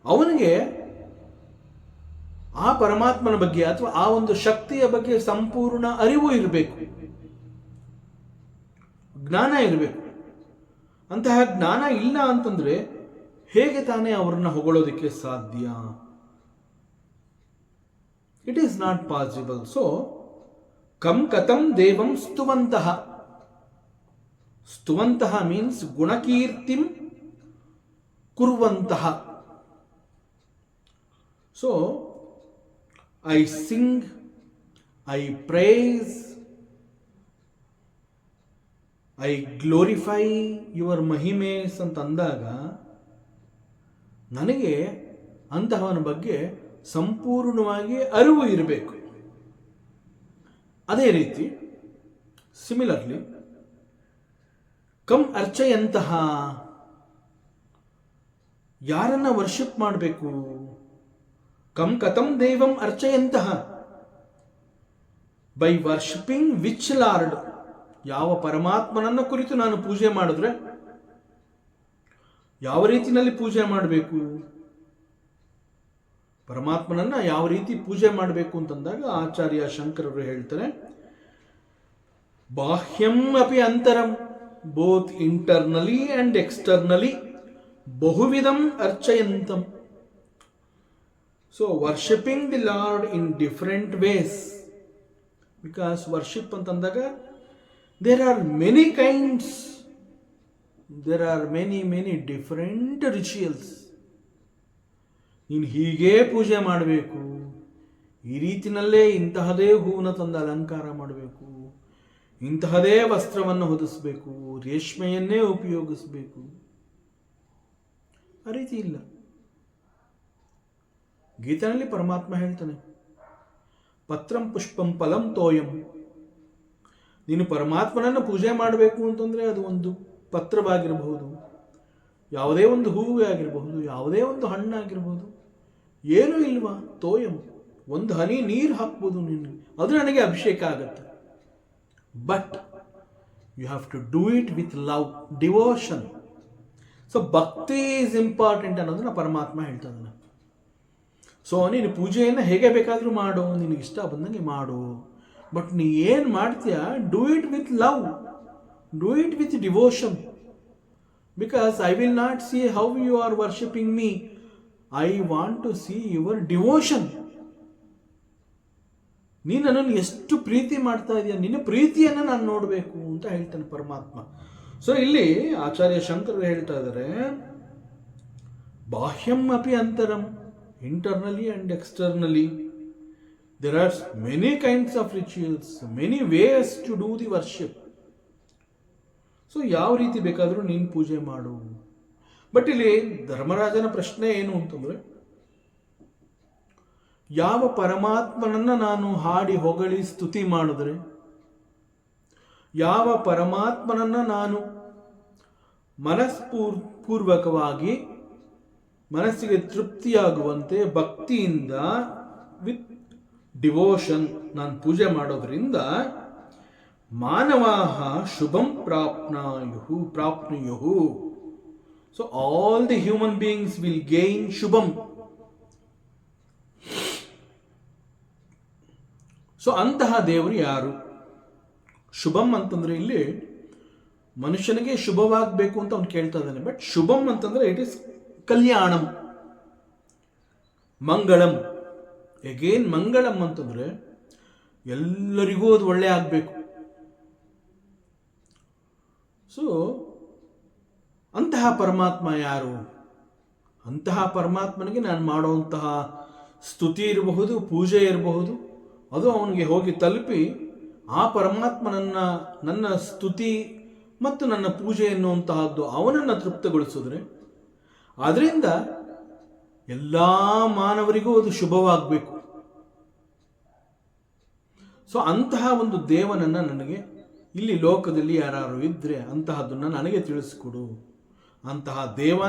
ಅವನಿಗೆ ಆ ಪರಮಾತ್ಮನ ಬಗ್ಗೆ ಅಥವಾ ಆ ಒಂದು ಶಕ್ತಿಯ ಬಗ್ಗೆ ಸಂಪೂರ್ಣ ಅರಿವು ಇರಬೇಕು, ಜ್ಞಾನ ಇರಬೇಕು. ಅಂತಹ ಜ್ಞಾನ ಇಲ್ಲ ಅಂತಂದ್ರೆ ಹೇಗೆ ತಾನೇ ಅವರನ್ನ ಹೊಗಳೋದಕ್ಕೆ ಸಾಧ್ಯ? It is not possible. So ಕಂ ಕಥಂ ದೇವಂ ಸ್ತುವಂತಹ. ಸ್ತುವಂತಹ ಮೀನ್ಸ್ ಗುಣಕೀರ್ತಿಂ ಕುರುವಂತಹ. So I sing, I praise, I glorify your ಮಹಿಮೇಸ್ ಅಂತ ಅಂದಾಗ ನನಗೆ ಅಂತಹವನ ಬಗ್ಗೆ ಸಂಪೂರ್ಣವಾಗಿ ಅರಿವು ಇರಬೇಕು. ಅದೇ ರೀತಿ ಸಿಮಿಲರ್ಲಿ ಕಂ ಅರ್ಚೆಯಂತಹ, ಯಾರನ್ನ ವರ್ಷಿಪ್ ಮಾಡಬೇಕು? ಕಂ ಕಥಂ ದೇವಂ ಅರ್ಚೆಯಂತಹ, ಬೈ ವರ್ಷಿಪಿಂಗ್ ವಿಚ್ ಲಾರ್ಡ್, ಯಾವ ಪರಮಾತ್ಮನನ್ನ ಕುರಿತು ನಾನು ಪೂಜೆ ಮಾಡಿದ್ರೆ ಯಾವ ರೀತಿಯಲ್ಲಿ ಪೂಜೆ ಮಾಡಬೇಕು? ಪರಮಾತ್ಮನನ್ನ ಯಾವ ರೀತಿ ಪೂಜೆ ಮಾಡಬೇಕು ಅಂತಂದಾಗ ಆಚಾರ್ಯ ಶಂಕರರು ಹೇಳ್ತಾರೆ, ಬಾಹ್ಯಂ ಅಪಿ ಅಂತರಂ, ಬೋತ್ ಇಂಟರ್ನಲಿ ಅಂಡ್ ಎಕ್ಸ್ಟರ್ನಲಿ ಬಹುವಿಧಂ ಅರ್ಚಯಂತಂ. So worshipping the Lord in different ways, because worship ಅಂತಂದಾಗ there are many kinds, there are many different rituals. ನೀನು ಹೀಗೆ ಪೂಜೆ ಮಾಡಬೇಕು, ಈ ರೀತಿನಲ್ಲೇ ಇಂತಹದೇ ಹೂವನ್ನು ತಂದು ಅಲಂಕಾರ ಮಾಡಬೇಕು, ಇಂತಹದೇ ವಸ್ತ್ರವನ್ನು ಹೊದಿಸಬೇಕು, ರೇಷ್ಮೆಯನ್ನೇ ಉಪಯೋಗಿಸಬೇಕು, ಆ ರೀತಿ ಇಲ್ಲ. ಗೀತೆಯಲ್ಲಿ ಪರಮಾತ್ಮ ಹೇಳ್ತಾನೆ, ಪತ್ರಂ ಪುಷ್ಪಂ ಫಲಂ ತೋಯಂ. ನೀನು ಪರಮಾತ್ಮನನ್ನು ಪೂಜೆ ಮಾಡಬೇಕು ಅಂತಂದ್ರೆ ಅದು ಒಂದು ಪತ್ರವಾಗಿರಬಹುದು, ಯಾವುದೇ ಒಂದು ಹೂವೇ ಆಗಿರಬಹುದು, ಯಾವುದೇ ಒಂದು ಹಣ್ಣಾಗಿರಬಹುದು, ಏನೂ ಇಲ್ವಾ? ತೋಯಂ, ಒಂದು ಹನಿ ನೀರು ಹಾಕ್ಬೋದು ನಿನಗೆ, ಅದು ನನಗೆ ಅಭಿಷೇಕ ಆಗುತ್ತೆ. But you have to do it with love, devotion. So bhakti is important ಅನ್ನೋದನ್ನ ಪರಮಾತ್ಮ ಹೇಳ್ತಾ ಇದ್ದಾನೆ. ಸೊ ನೀನು ಪೂಜೆಯನ್ನು ಹೇಗೆ ಬೇಕಾದರೂ ಮಾಡು, ನಿನಗೆ ಇಷ್ಟ ಬಂದಂಗೆ ಮಾಡು, ಬಟ್ ನೀ ಏನು ಮಾಡ್ತೀಯ, do it with love, do it with devotion. Because I will not see how you are worshipping me, I want to see your devotion. ನೀನು ನನ್ನನ್ನು ಎಷ್ಟು ಪ್ರೀತಿ ಮಾಡ್ತಾ ಇದೆಯಾ, ನಿನ್ನ ಪ್ರೀತಿಯನ್ನು ನಾನು ನೋಡಬೇಕು ಅಂತ ಹೇಳ್ತಾನೆ ಪರಮಾತ್ಮ. ಸೊ ಇಲ್ಲಿ ಆಚಾರ್ಯ ಶಂಕರರು ಹೇಳ್ತಾ ಇದ್ದಾರೆ, ಬಾಹ್ಯಂ ಅಪಿ ಅಂತರಂ, internally and externally there are many kinds of rituals, many ways to do the worship. So ಯಾವ ರೀತಿ ಬೇಕಾದರೂ ನೀನು ಪೂಜೆ ಮಾಡು. ಬಟ್ ಇಲ್ಲಿ ಧರ್ಮರಾಜನ ಪ್ರಶ್ನೆ ಏನು ಅಂತಂದ್ರೆ, ಯಾವ ಪರಮಾತ್ಮನನ್ನ ನಾನು ಹಾಡಿ ಹೊಗಳಿ ಸ್ತುತಿ ಮಾಡಿದ್ರೆ, ಯಾವ ಪರಮಾತ್ಮನನ್ನ ನಾನು ಮನಸ್ಪೂರ್ವಕವಾಗಿ ಮನಸ್ಸಿಗೆ ತೃಪ್ತಿಯಾಗುವಂತೆ ಭಕ್ತಿಯಿಂದ ವಿತ್ ಡಿವೋಷನ್ ನಾನು ಪೂಜೆ ಮಾಡೋದ್ರಿಂದ ಮಾನವಾಹ ಶುಭಂ ಪ್ರಾಪ್ನುಯುಹು. So all the human beings will gain ಶುಭಂ. ಸೊ ಅಂತಹ ದೇವರು ಯಾರು? ಶುಭಂ ಅಂತಂದ್ರೆ ಇಲ್ಲಿ ಮನುಷ್ಯನಿಗೆ ಶುಭವಾಗಬೇಕು ಅಂತ ಅವನು ಕೇಳ್ತಾ ಇದ್ದಾನೆ. ಬಟ್ ಶುಭಂ ಅಂತಂದ್ರೆ it is Kalyanam, Mangalam. Again ಮಂಗಳಂ ಅಂತಂದ್ರೆ ಎಲ್ಲರಿಗೂ ಅದು ಒಳ್ಳೆ ಆಗಬೇಕು. ಸೊ ಅಂತಹ ಪರಮಾತ್ಮ ಯಾರು? ಅಂತಹ ಪರಮಾತ್ಮನಿಗೆ ನಾನು ಮಾಡುವಂತಹ ಸ್ತುತಿ ಇರಬಹುದು, ಪೂಜೆ ಇರಬಹುದು, ಅದು ಅವನಿಗೆ ಹೋಗಿ ತಲುಪಿ ಆ ಪರಮಾತ್ಮನನ್ನ, ನನ್ನ ಸ್ತುತಿ ಮತ್ತು ನನ್ನ ಪೂಜೆ ಎನ್ನುವಂತಹದ್ದು ಅವನನ್ನು ತೃಪ್ತಗೊಳಿಸಿದ್ರೆ ಅದರಿಂದ ಎಲ್ಲ ಮಾನವರಿಗೂ ಅದು ಶುಭವಾಗಬೇಕು. ಸೊ ಅಂತಹ ಒಂದು ದೇವನನ್ನು ನನಗೆ ಇಲ್ಲಿ ಲೋಕದಲ್ಲಿ ಯಾರು ಇದ್ರೆ ಅಂತಹದ್ದನ್ನು ನನಗೆ ತಿಳಿಸ್ಕೊಡು. ಅಂತಹ ದೇವ,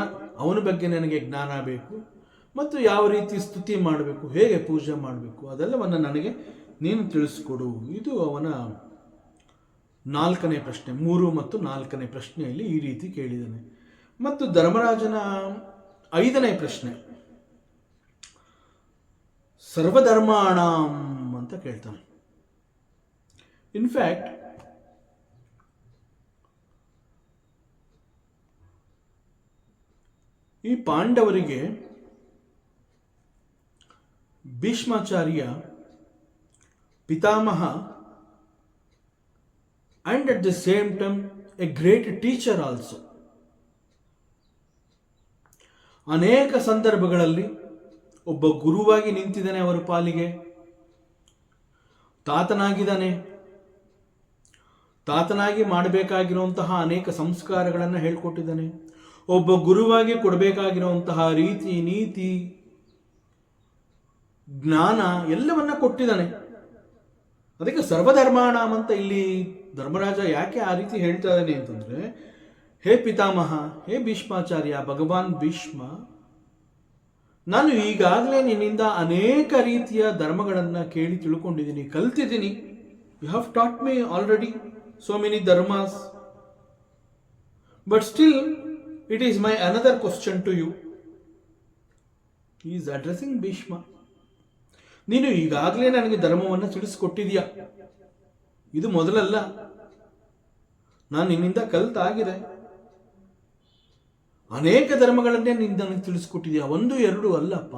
ಅವನ ಬಗ್ಗೆ ನನಗೆ ಜ್ಞಾನ ಬೇಕು, ಮತ್ತು ಯಾವ ರೀತಿ ಸ್ತುತಿ ಮಾಡಬೇಕು, ಹೇಗೆ ಪೂಜೆ ಮಾಡಬೇಕು, ಅದೆಲ್ಲವನ್ನು ನನಗೆ ನೀನು ತಿಳಿಸ್ಕೊಡು. ಇದು ಅವನ 4ನೇ ಪ್ರಶ್ನೆ. 3 ಮತ್ತು 4ನೇ ಪ್ರಶ್ನೆಯಲ್ಲಿ ಈ ರೀತಿ ಕೇಳಿದ್ದಾನೆ. ಮತ್ತು ಧರ್ಮರಾಜನ 5ನೇ ಪ್ರಶ್ನೆ, ಸರ್ವಧರ್ಮಾಣಂ ಅಂತ ಕೇಳ್ತಾನೆ. ಇನ್ಫ್ಯಾಕ್ಟ್ ಈ ಪಾಂಡವರಿಗೆ ಭೀಷ್ಮಾಚಾರ್ಯ ಪಿತಾಮಹ and at the same time A great teacher also. ಅನೇಕ ಸಂದರ್ಭಗಳಲ್ಲಿ ಒಬ್ಬ ಗುರುವಾಗಿ ನಿಂತಿದ್ದಾನೆ ಅವರ ಪಾಲಿಗೆ, ತಾತನಾಗಿದ್ದಾನೆ, ತಾತನಾಗಿ ಮಾಡಬೇಕಾಗಿರುವಂತಹ ಅನೇಕ ಸಂಸ್ಕಾರಗಳನ್ನು ಹೇಳ್ಕೊಟ್ಟಿದ್ದಾನೆ. ಒಬ್ಬ ಗುರುವಾಗಿ ಕೊಡಬೇಕಾಗಿರುವಂತಹ ರೀತಿ, ನೀತಿ, ಜ್ಞಾನ ಎಲ್ಲವನ್ನ ಕೊಟ್ಟಿದ್ದಾನೆ. ಅದಕ್ಕೆ ಸರ್ವಧರ್ಮಾಣಂ ಅಂತ ಇಲ್ಲಿ ಧರ್ಮರಾಜ ಯಾಕೆ ಆ ರೀತಿ ಹೇಳ್ತಾ ಇದ್ದಾನೆ ಅಂತಂದ್ರೆ, ಹೇ ಪಿತಾಮಹ, ಹೇ ಭೀಷ್ಮಾಚಾರ್ಯ, ಭಗವಾನ್ ಭೀಷ್ಮ, ನಾನು ಈಗಾಗಲೇ ನಿನ್ನಿಂದ ಅನೇಕ ರೀತಿಯ ಧರ್ಮಗಳನ್ನು ಕೇಳಿ ತಿಳ್ಕೊಂಡಿದ್ದೀನಿ, ಕಲ್ತಿದ್ದೀನಿ. You have taught me already so many ಧರ್ಮಾಸ್, but still it is my another question to you. He is addressing Bhishma. ನೀನು ಈಗಾಗಲೇ ನನಗೆ ಧರ್ಮವನ್ನು ತಿಳಿಸ್ಕೊಟ್ಟಿದೀಯ, ಇದು ಮೊದಲಲ್ಲ, ನಾನು ನಿನ್ನಿಂದ ಕಲ್ತಾಗಿದೆ. ಅನೇಕ ಧರ್ಮಗಳನ್ನೇ ನೀನು ನನಗೆ ತಿಳಿಸ್ಕೊಟ್ಟಿದೀಯ, 1, 2 ಅಲ್ಲಪ್ಪ,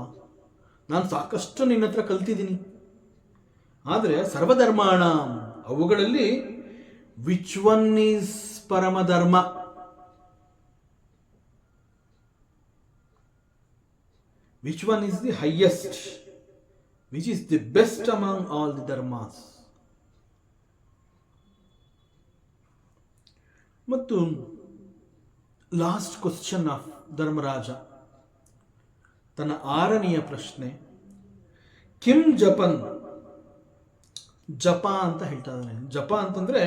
ನಾನು ಸಾಕಷ್ಟು ನಿನ್ನ ಹತ್ರ ಕಲ್ತಿದ್ದೀನಿ. ಆದರೆ ಸರ್ವಧರ್ಮಾಣ, ಅವುಗಳಲ್ಲಿ ವಿಚ್ ಒನ್ ಈಸ್ ಪರಮಧರ್ಮ, which one is the highest, which is the best among all the dharmas. ಮತ್ತು ಲಾಸ್ಟ್ ಕ್ವಶನ್ ಆಫ್ ಧರ್ಮರಾಜ, ತನ್ನ 6ನೆಯ ಪ್ರಶ್ನೆ, ಕಿಂ ಜಪನ್, ಜಪ ಅಂತ ಹೇಳ್ತಾ ಇದ್ದಾನೆ. ಜಪ ಅಂತಂದ್ರೆ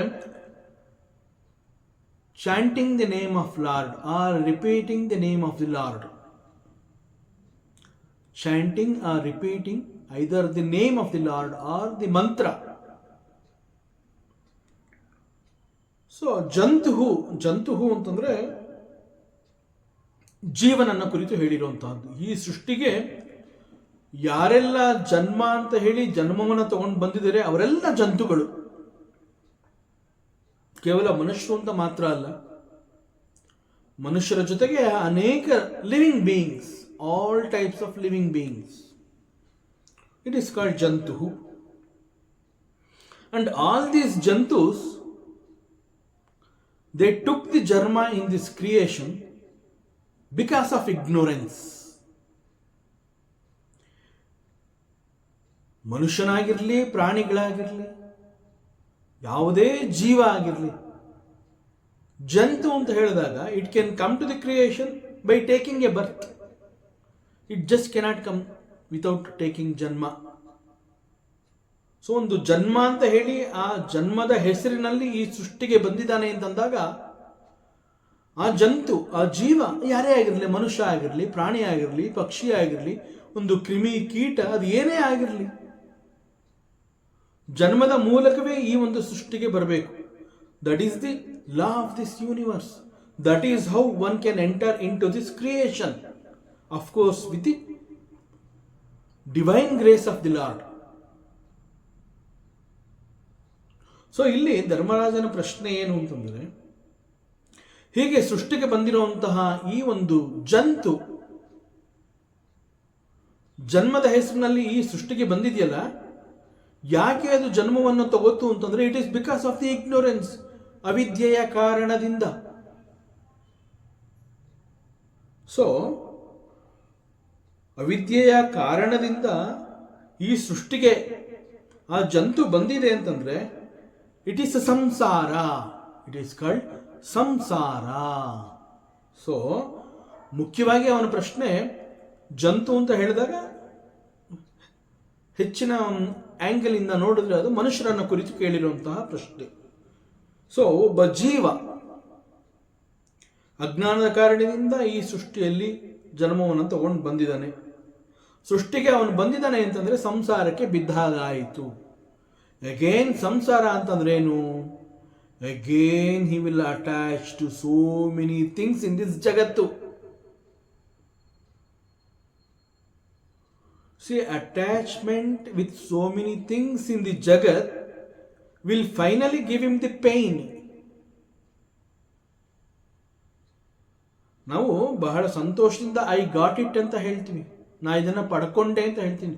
chanting the name of lord or repeating the name of the lord. chanting or repeating either the name of the lord or the mantra. So ಜಂತುಹು ಅಂತಂದ್ರೆ ಜೀವನನ್ನ ಕುರಿತು ಹೇಳಿರುವಂತಹದ್ದು. ಈ ಸೃಷ್ಟಿಗೆ ಯಾರೆಲ್ಲ ಜನ್ಮ ಅಂತ ಹೇಳಿ ಜನ್ಮವನ್ನು ತಗೊಂಡು ಬಂದಿದ್ದಾರೆ ಅವರೆಲ್ಲ ಜಂತುಗಳು, ಕೇವಲ ಮನುಷ್ಯರು ಅಂತ ಮಾತ್ರ ಅಲ್ಲ. ಮನುಷ್ಯರ ಜೊತೆಗೆ ಅನೇಕ living beings, all types of living beings. It is called ಜಂತು. ಅಂಡ್ ಆಲ್ ದೀಸ್ ಜಂತುಸ್, they took the jarma in this creation because of ignorance. ಮನುಷ್ಯನಾಗಿರಲಿ, ಪ್ರಾಣಿಗಳಾಗಿರಲಿ, ಯಾವುದೇ ಜೀವ ಆಗಿರಲಿ, ಜಂತು ಅಂತ ಹೇಳಿದಾಗ it can come to the creation by taking a birth. It just cannot come without taking janma. So ಒಂದು ಜನ್ಮ ಅಂತ ಹೇಳಿ ಆ ಜನ್ಮದ ಹೆಸರಿನಲ್ಲಿ ಈ ಸೃಷ್ಟಿಗೆ ಬಂದಿದ್ದಾನೆ ಅಂತಂದಾಗ ಆ ಜಂತು, ಆ ಜೀವ ಯಾರೇ ಆಗಿರಲಿ, ಮನುಷ್ಯ ಆಗಿರಲಿ, ಪ್ರಾಣಿ ಆಗಿರಲಿ, ಪಕ್ಷಿ ಆಗಿರಲಿ, ಒಂದು ಕ್ರಿಮಿ, ಕೀಟ, ಅದು ಏನೇ ಆಗಿರಲಿ, ಜನ್ಮದ ಮೂಲಕವೇ ಈ ಒಂದು ಸೃಷ್ಟಿಗೆ ಬರಬೇಕು. That is the law of this universe. That is how one can enter into this creation, of course with the divine grace of the lord. So ಇಲ್ಲಿ ಧರ್ಮರಾಜನ ಪ್ರಶ್ನೆ ಏನು ಅಂತಂದರೆ, ಹೀಗೆ ಸೃಷ್ಟಿಗೆ ಬಂದಿರುವಂತಹ ಈ ಒಂದು ಜಂತು ಜನ್ಮದ ಹೆಸರಿನಲ್ಲಿ ಈ ಸೃಷ್ಟಿಗೆ ಬಂದಿದೆಯಲ್ಲ, ಯಾಕೆ ಅದು ಜನ್ಮವನ್ನು ತಗೋತು ಅಂತಂದ್ರೆ it is because of the ignorance, ಅವಿದ್ಯೆಯ ಕಾರಣದಿಂದ. ಸೊ ಅವಿದ್ಯೆಯ ಕಾರಣದಿಂದ ಈ ಸೃಷ್ಟಿಗೆ ಆ ಜಂತು ಬಂದಿದೆ ಅಂತಂದ್ರೆ ಇಟ್ ಈಸ್ ಸಂಸಾರ. ಇಟ್ ಈಸ್ ಕಾಲ್ಡ್ ಸಂಸಾರ. ಸೊ ಮುಖ್ಯವಾಗಿ ಅವನ ಪ್ರಶ್ನೆ ಜಂತು ಅಂತ ಹೇಳಿದಾಗ ಹೆಚ್ಚಿನ ಆಂಗಲ್ ಇಂದ ನೋಡಿದ್ರೆ ಅದು ಮನುಷ್ಯರನ್ನ ಕುರಿತು ಕೇಳಿರುವಂತಹ ಪ್ರಶ್ನೆ. ಸೊ ಒಬ್ಬ ಜೀವ ಅಜ್ಞಾನದ ಕಾರಣದಿಂದ ಈ ಸೃಷ್ಟಿಯಲ್ಲಿ ಜನ್ಮವನ್ನು ತಗೊಂಡು ಬಂದಿದ್ದಾನೆ. ಸೃಷ್ಟಿಗೆ ಅವನು ಬಂದಿದ್ದಾನೆ ಅಂತಂದ್ರೆ ಸಂಸಾರಕ್ಕೆ ಬಿದ್ದಾಗಾಯಿತು. ಅಗೇನ್ ಸಂಸಾರ ಅಂತಂದ್ರೇನು? Again he will attach to so many things in this ಜಗತ್ತು. See, attachment with so many things in the jagat will finally give him the pain. ನಾವು ಬಹಳ ಸಂತೋಷದಿಂದ ಐ ಗಾಟ್ ಇಟ್ ಅಂತ ಹೇಳ್ತೀವಿ, ನಾ ಇದನ್ನು ಪಡ್ಕೊಂಡೆ ಅಂತ ಹೇಳ್ತೀನಿ.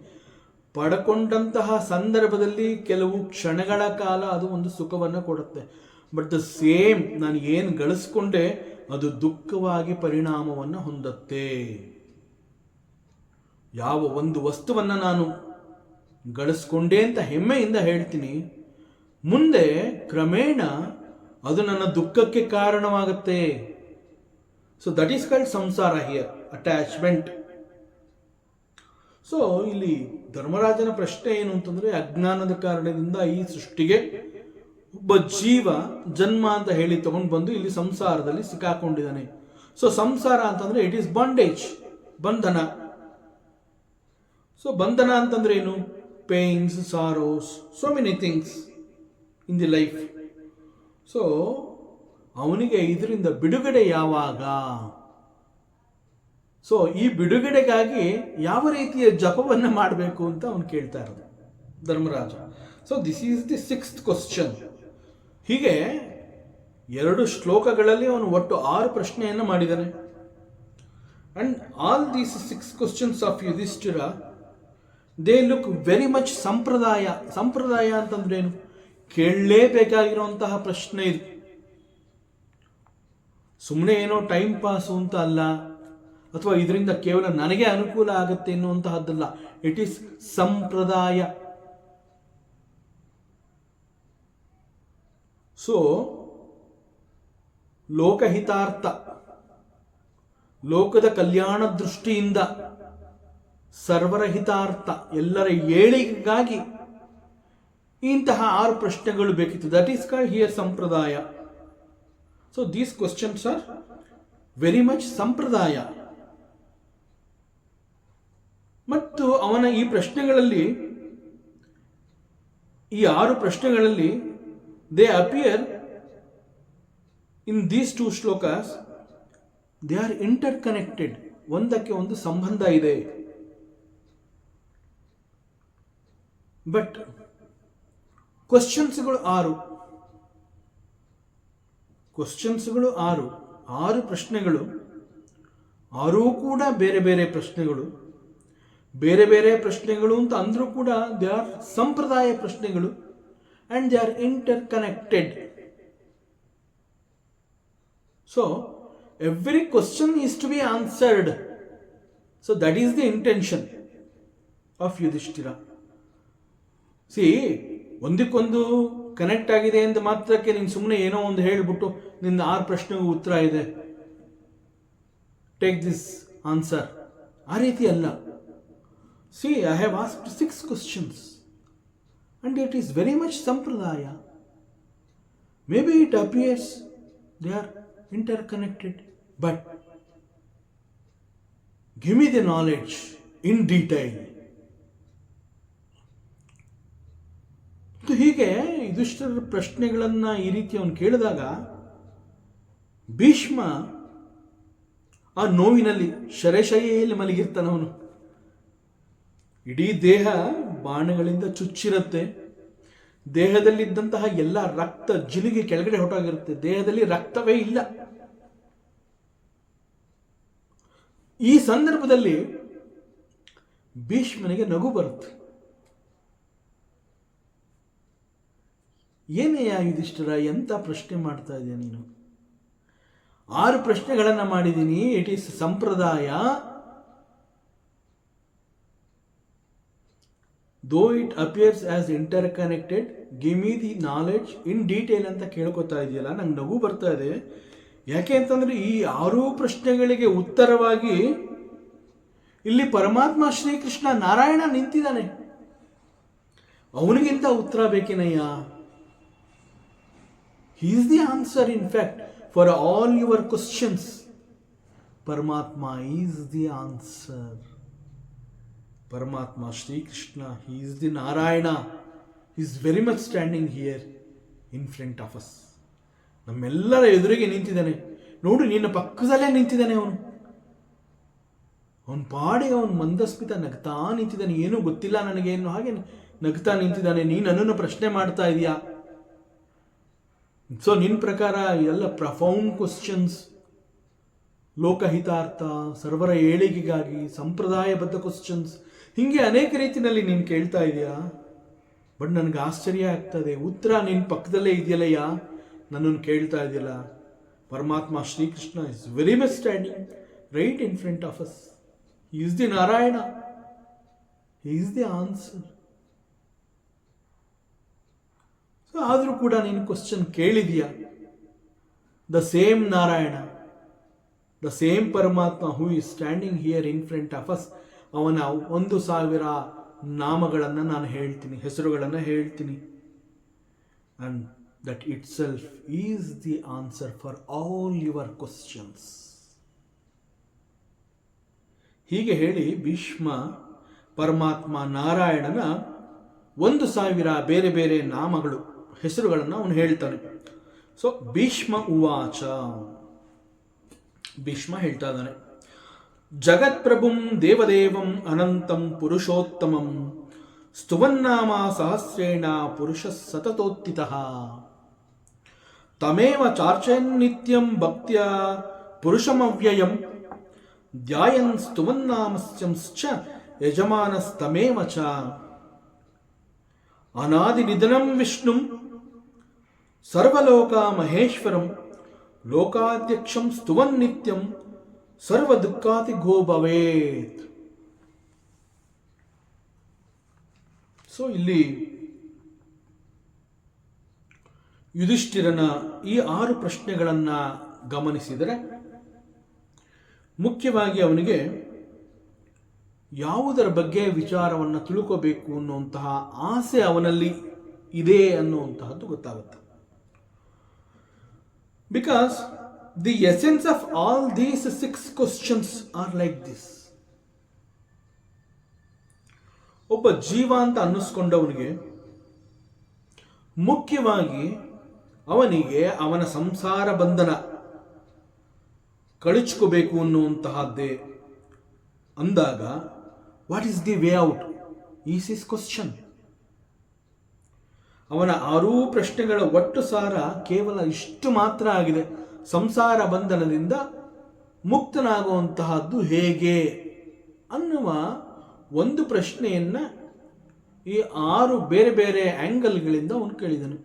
ಪಡ್ಕೊಂಡಂತಹ ಸಂದರ್ಭದಲ್ಲಿ ಕೆಲವು ಕ್ಷಣಗಳ ಕಾಲ ಅದು ಒಂದು ಸುಖವನ್ನು ಕೊಡುತ್ತೆ. ಬಟ್ ದ ಸೇಮ್ ನಾನು ಏನು ಗಳಿಸ್ಕೊಂಡೆ ಅದು ದುಃಖವಾಗಿ ಪರಿಣಾಮವನ್ನು ಹೊಂದುತ್ತೆ. ಯಾವ ಒಂದು ವಸ್ತುವನ್ನು ನಾನು ಗಳಿಸ್ಕೊಂಡೆ ಅಂತ ಹೆಮ್ಮೆಯಿಂದ ಹೇಳ್ತೀನಿ, ಮುಂದೆ ಕ್ರಮೇಣ ಅದು ನನ್ನ ದುಃಖಕ್ಕೆ ಕಾರಣವಾಗುತ್ತೆ. ಸೊ ದಟ್ ಈಸ್ ಕಾಲ್ಡ್ ಸಂಸಾರ ಹಿಯರ್, ಅಟ್ಯಾಚ್ಮೆಂಟ್. ಸೊ ಇಲ್ಲಿ ಧರ್ಮರಾಜನ ಪ್ರಶ್ನೆ ಏನು ಅಂತಂದ್ರೆ, ಅಜ್ಞಾನದ ಕಾರಣದಿಂದ ಈ ಸೃಷ್ಟಿಗೆ ಒಬ್ಬ ಜೀವ ಜನ್ಮ ಅಂತ ಹೇಳಿ ತಗೊಂಡು ಬಂದು ಇಲ್ಲಿ ಸಂಸಾರದಲ್ಲಿ ಸಿಕ್ಕಾಕೊಂಡಿದ್ದಾನೆ. ಸೊ ಸಂಸಾರ ಅಂತಂದ್ರೆ ಇಟ್ ಈಸ್ ಬಾಂಡೇಜ್, ಬಂಧನ. ಸೊ ಬಂಧನ ಅಂತಂದ್ರೆ ಏನು? Pains, sorrows, so many things in the life. So ಅವನಿಗೆ ಇದರಿಂದ ಬಿಡುಗಡೆ ಯಾವಾಗ? ಸೊ ಈ ಬಿಡುಗಡೆಗಾಗಿ ಯಾವ ರೀತಿಯ ಜಪವನ್ನು ಮಾಡಬೇಕು ಅಂತ ಅವನು ಕೇಳ್ತಾ ಇರೋದು Dharmaraja. So this is the 6th question. ಹೀಗೆ 2 ಶ್ಲೋಕಗಳಲ್ಲಿ ಅವನು ಒಟ್ಟು 6 ಪ್ರಶ್ನೆಯನ್ನು ಮಾಡಿದ್ದಾನೆ. And all these 6 questions of Yudhishthira, they look very much ಸಂಪ್ರದಾಯ. ಸಂಪ್ರದಾಯ ಅಂತಂದ್ರೆ ಏನು? ಕೇಳಲೇಬೇಕಾಗಿರುವಂತಹ ಪ್ರಶ್ನೆ ಇದು. ಸುಮ್ಮನೆ ಏನೋ ಟೈಮ್ ಪಾಸು ಅಂತ ಅಲ್ಲ, ಅಥವಾ ಇದರಿಂದ ಕೇವಲ ನನಗೆ ಅನುಕೂಲ ಆಗುತ್ತೆ ಎನ್ನುವಂತಹದ್ದಲ್ಲ. ಇಟ್ ಈಸ್ ಸಂಪ್ರದಾಯ. ಸೊ ಲೋಕಹಿತಾರ್ಥ, ಲೋಕದ ಕಲ್ಯಾಣ ದೃಷ್ಟಿಯಿಂದ, ಸರ್ವರ ಹಿತಾರ್ಥ, ಎಲ್ಲರ ಏಳಿಗೆಗಾಗಿ ಇಂತಹ 6 ಪ್ರಶ್ನೆಗಳು ಬೇಕಿತ್ತು. ದಟ್ ಈಸ್ ಕಾಲ್ಡ್ ಹಿಯರ್ ಸಂಪ್ರದಾಯ. So these questions are very much ಸಂಪ್ರದಾಯ. ಮತ್ತು ಅವನ ಈ ಪ್ರಶ್ನೆಗಳಲ್ಲಿ, ಈ 6 ಪ್ರಶ್ನೆಗಳಲ್ಲಿ ದೇ ಅಪಿಯರ್ ಇನ್ ದೀಸ್ 2 ಶ್ಲೋಕಾಸ್, ದೇ ಆರ್ ಇಂಟರ್ ಕನೆಕ್ಟೆಡ್, ಒಂದಕ್ಕೆ ಒಂದು ಸಂಬಂಧ ಇದೆ. ಬಟ್ ಕ್ವಶನ್ಸ್ಗಳು 6 ಪ್ರಶ್ನೆಗಳು, 6 ಕೂಡ ಬೇರೆ ಬೇರೆ ಪ್ರಶ್ನೆಗಳು. ಬೇರೆ ಬೇರೆ ಪ್ರಶ್ನೆಗಳು ಅಂತ ಅಂದರೂ ಕೂಡ ದೇ ಆರ್ ಸಂಪ್ರದಾಯ ಪ್ರಶ್ನೆಗಳು and they are interconnected. So every question is to be answered. So that is the intention of Yudhishthira. See, ಒಂದಕ್ಕೊಂದು ಕನೆಕ್ಟ್ ಆಗಿದೆ ಅಂತ ಮಾತ್ರಕ್ಕೆ ನೀನು ಸುಮ್ಮನೆ ಏನೋ ಒಂದು ಹೇಳಿಬಿಟ್ಟು ನಿನ್ನ 6 ಪ್ರಶ್ನೆಗೂ ಉತ್ತರ ಇದೆ, ಟೇಕ್ ದಿಸ್ ಆನ್ಸರ್, ಆ ರೀತಿ ಅಲ್ಲ. C, I have asked 6 questions and it is very much sampradaya. Maybe it appears they are interconnected, but give me the knowledge in detail. ಹೀಗೆ ಯುಧಿಷ್ಠಿರ ಪ್ರಶ್ನೆಗಳನ್ನು ಈ ರೀತಿ ಅವನು ಕೇಳಿದಾಗ ಭೀಷ್ಮ ಆ ನೋವಿನಲ್ಲಿ ಶರೆಶೈಯಲ್ಲಿ ಮಲಗಿರ್ತಾನೆ. ಅವನು ಇಡೀ ದೇಹ ಬಾಣಗಳಿಂದ ಚುಚ್ಚಿರುತ್ತೆ, ದೇಹದಲ್ಲಿದ್ದಂತಹ ಎಲ್ಲ ರಕ್ತ ಜಿಲಿಗೆ ಕೆಳಗಡೆ ಹೊರಟಾಗಿರುತ್ತೆ, ದೇಹದಲ್ಲಿ ರಕ್ತವೇ ಇಲ್ಲ. ಈ ಸಂದರ್ಭದಲ್ಲಿ ಭೀಷ್ಮನಿಗೆ ನಗು ಬರುತ್ತೆ. ಏನೆಯಾ ಯುಧಿಷ್ಠಿರ, ಎಂಥ ಪ್ರಶ್ನೆ ಮಾಡ್ತಾ ಇದೆಯಾ ನೀನು? 6 ಪ್ರಶ್ನೆಗಳನ್ನು ಮಾಡಿದ್ದೀನಿ, ಇಟ್ ಈಸ್ ಸಂಪ್ರದಾಯ. Though it appears as interconnected, give me the knowledge in detail ಅಂತ ಕೇಳ್ಕೊತಾ ಇದೆಯಲ್ಲ, ನಂಗೆ ನಗು ಬರ್ತಾ ಇದೆ. ಯಾಕೆ ಅಂತಂದ್ರೆ ಈ 6 ಪ್ರಶ್ನೆಗಳಿಗೆ ಉತ್ತರವಾಗಿ ಇಲ್ಲಿ ಪರಮಾತ್ಮ ಶ್ರೀಕೃಷ್ಣ ನಾರಾಯಣ ನಿಂತಿದ್ದಾನೆ. ಅವನಿಗಿಂತ ಉತ್ತರ ಬೇಕೇನಯ್ಯ? He is the answer, in fact, for all your questions. Paramatma is the answer. Paramatma Shri Krishna, he is the Narayana. He is very much standing here in front of us. ನಮ್ಮೆಲ್ಲರ ಎದುರಿಗೆ ನಿಂತಿದ್ದಾನೆ. ನೋಡು, ನಿನ್ನ ಪಕ್ಕದಲ್ಲೇ ನಿಂತಿದ್ದಾನೆ ಅವನು. ಅವನ ಪಾಡಿಗೆ ಅವನು ಮಂದಸ್ಮಿತ ನಗ್ತಾ ನಿಂತಿದ್ದಾನೆ. ಏನೂ ಗೊತ್ತಿಲ್ಲ ನನಗೇನು, ಹಾಗೆ ನಗ್ತಾ ನಿಂತಿದ್ದಾನೆ. ನೀನು ನನ್ನನ್ನು ಪ್ರಶ್ನೆ ಮಾಡ್ತಾ ಇದೀಯಾ? ಸೊ ನಿನ್ನ ಪ್ರಕಾರ ಎಲ್ಲ ಪ್ರಫೌಂಡ್ ಕ್ವಶನ್ಸ್, ಲೋಕಹಿತಾರ್ಥ, ಸರ್ವರ ಏಳಿಗೆಗಾಗಿ ಸಂಪ್ರದಾಯಬದ್ಧ ಕ್ವಶನ್ಸ್, ಹೀಗೆ ಅನೇಕ ರೀತಿಯಲ್ಲಿ ನೀನು ಕೇಳ್ತಾ ಇದೆಯಾ? ಬಟ್ ನನಗೆ ಆಶ್ಚರ್ಯ ಆಗ್ತದೆ, ಉತ್ತರ ನಿನ್ನ ಪಕ್ಕದಲ್ಲೇ ಇದೆಯಲ್ಲಯ್ಯ, ನನ್ನನ್ನು ಕೇಳ್ತಾ ಇದೆಯಲ್ಲ. ಪರಮಾತ್ಮ Sri Krishna is very much standing right in front of us. He is the Narayana, he is the answer. ಆದರೂ ಕೂಡ ನೀನು ಕ್ವಶನ್ ಕೇಳಿದೀಯಾ? The same Narayana, the same ಪರಮಾತ್ಮ who is standing here in front of us, ಅವನ 1,000 ನಾಮಗಳನ್ನು ನಾನು ಹೇಳ್ತೀನಿ, ಹೆಸರುಗಳನ್ನು ಹೇಳ್ತೀನಿ. And that itself is the answer for all your questions. ಹೀಗೆ ಹೇಳಿ ಭೀಷ್ಮ ಪರಮಾತ್ಮ ನಾರಾಯಣನ 1,000 ಬೇರೆ ಬೇರೆ ನಾಮಗಳು, ಹೆಸರುಗಳನ್ನು ಅವನು ಹೇಳ್ತಾನೆ. ಸೊ ಭೀಷ್ಮ ಉವಾಚ, ಭೀಷ್ಮ ಹೇಳ್ತಾ ಇದ್ದಾನೆ, ಜಗತ್ಪ್ರಭುಂ ದೇವದೇವಂ ಅನಂತಂ ಪುರುಷೋತ್ತಮಂ ಸ್ತುವನ್ನಾಮ ಸಹಸ್ರೇಣ ಪುರುಷ ಸತತೋತ್ತಿತಃ ತಮೇವ ಚಾರ್ಚಯನ್ ನಿತ್ಯಂ ಭಕ್ತ್ಯ ಪುರುಷಮವ್ಯಯಂ ಧ್ಯಾಯನ್ ಸ್ತುವನ್ನಾಮಸ್ಯಂಶ್ಚ ಯಜಮಾನಸ್ತಮೇವ ಚ ಅನಾದಿ ನಿಧನಂ ವಿಷ್ಣುಂ ಸರ್ವಲೋಕ ಮಹೇಶ್ವರಂ ಲೋಕಾಧ್ಯಕ್ಷಂ ಸ್ತುವನ್ ನಿತ್ಯಂ ಸರ್ವ ದುಃಖಾತಿ ಗೋ ಭವೇತ್. ಸೊ ಇಲ್ಲಿ ಯುಧಿಷ್ಠಿರನ ಈ 6 ಪ್ರಶ್ನೆಗಳನ್ನು ಗಮನಿಸಿದರೆ ಮುಖ್ಯವಾಗಿ ಅವನಿಗೆ ಯಾವುದರ ಬಗ್ಗೆ ವಿಚಾರವನ್ನು ತಿಳ್ಕೋಬೇಕು ಅನ್ನುವಂತಹ ಆಸೆ ಅವನಲ್ಲಿ ಇದೆ ಅನ್ನುವಂತಹದ್ದು ಗೊತ್ತಾಗುತ್ತೆ. Because the essence of all these 6 questions are like this. ಒಬ್ಬ ಜೀವ ಅಂತ ಅನ್ನಿಸ್ಕೊಂಡವನಿಗೆ ಮುಖ್ಯವಾಗಿ ಅವನಿಗೆ ಅವನ ಸಂಸಾರ ಬಂಧನ ಕಳಿಸ್ಕೋಬೇಕು ಅನ್ನುವಂತಹದ್ದೇ ಅಂದಾಗ what is the way out is is question. ಅವನ 6 ಪ್ರಶ್ನೆಗಳ ಒಟ್ಟು ಸಾರ ಕೇವಲ ಇಷ್ಟು ಮಾತ್ರ ಆಗಿದೆ. ಸಂಸಾರ ಬಂಧನದಿಂದ ಮುಕ್ತನಾಗುವಂತಹದ್ದು ಹೇಗೆ ಅನ್ನುವ ಒಂದು ಪ್ರಶ್ನೆಯನ್ನು ಈ 6 ಬೇರೆ ಬೇರೆ ಆ್ಯಂಗಲ್ಗಳಿಂದ ಅವನು ಕೇಳಿದನು.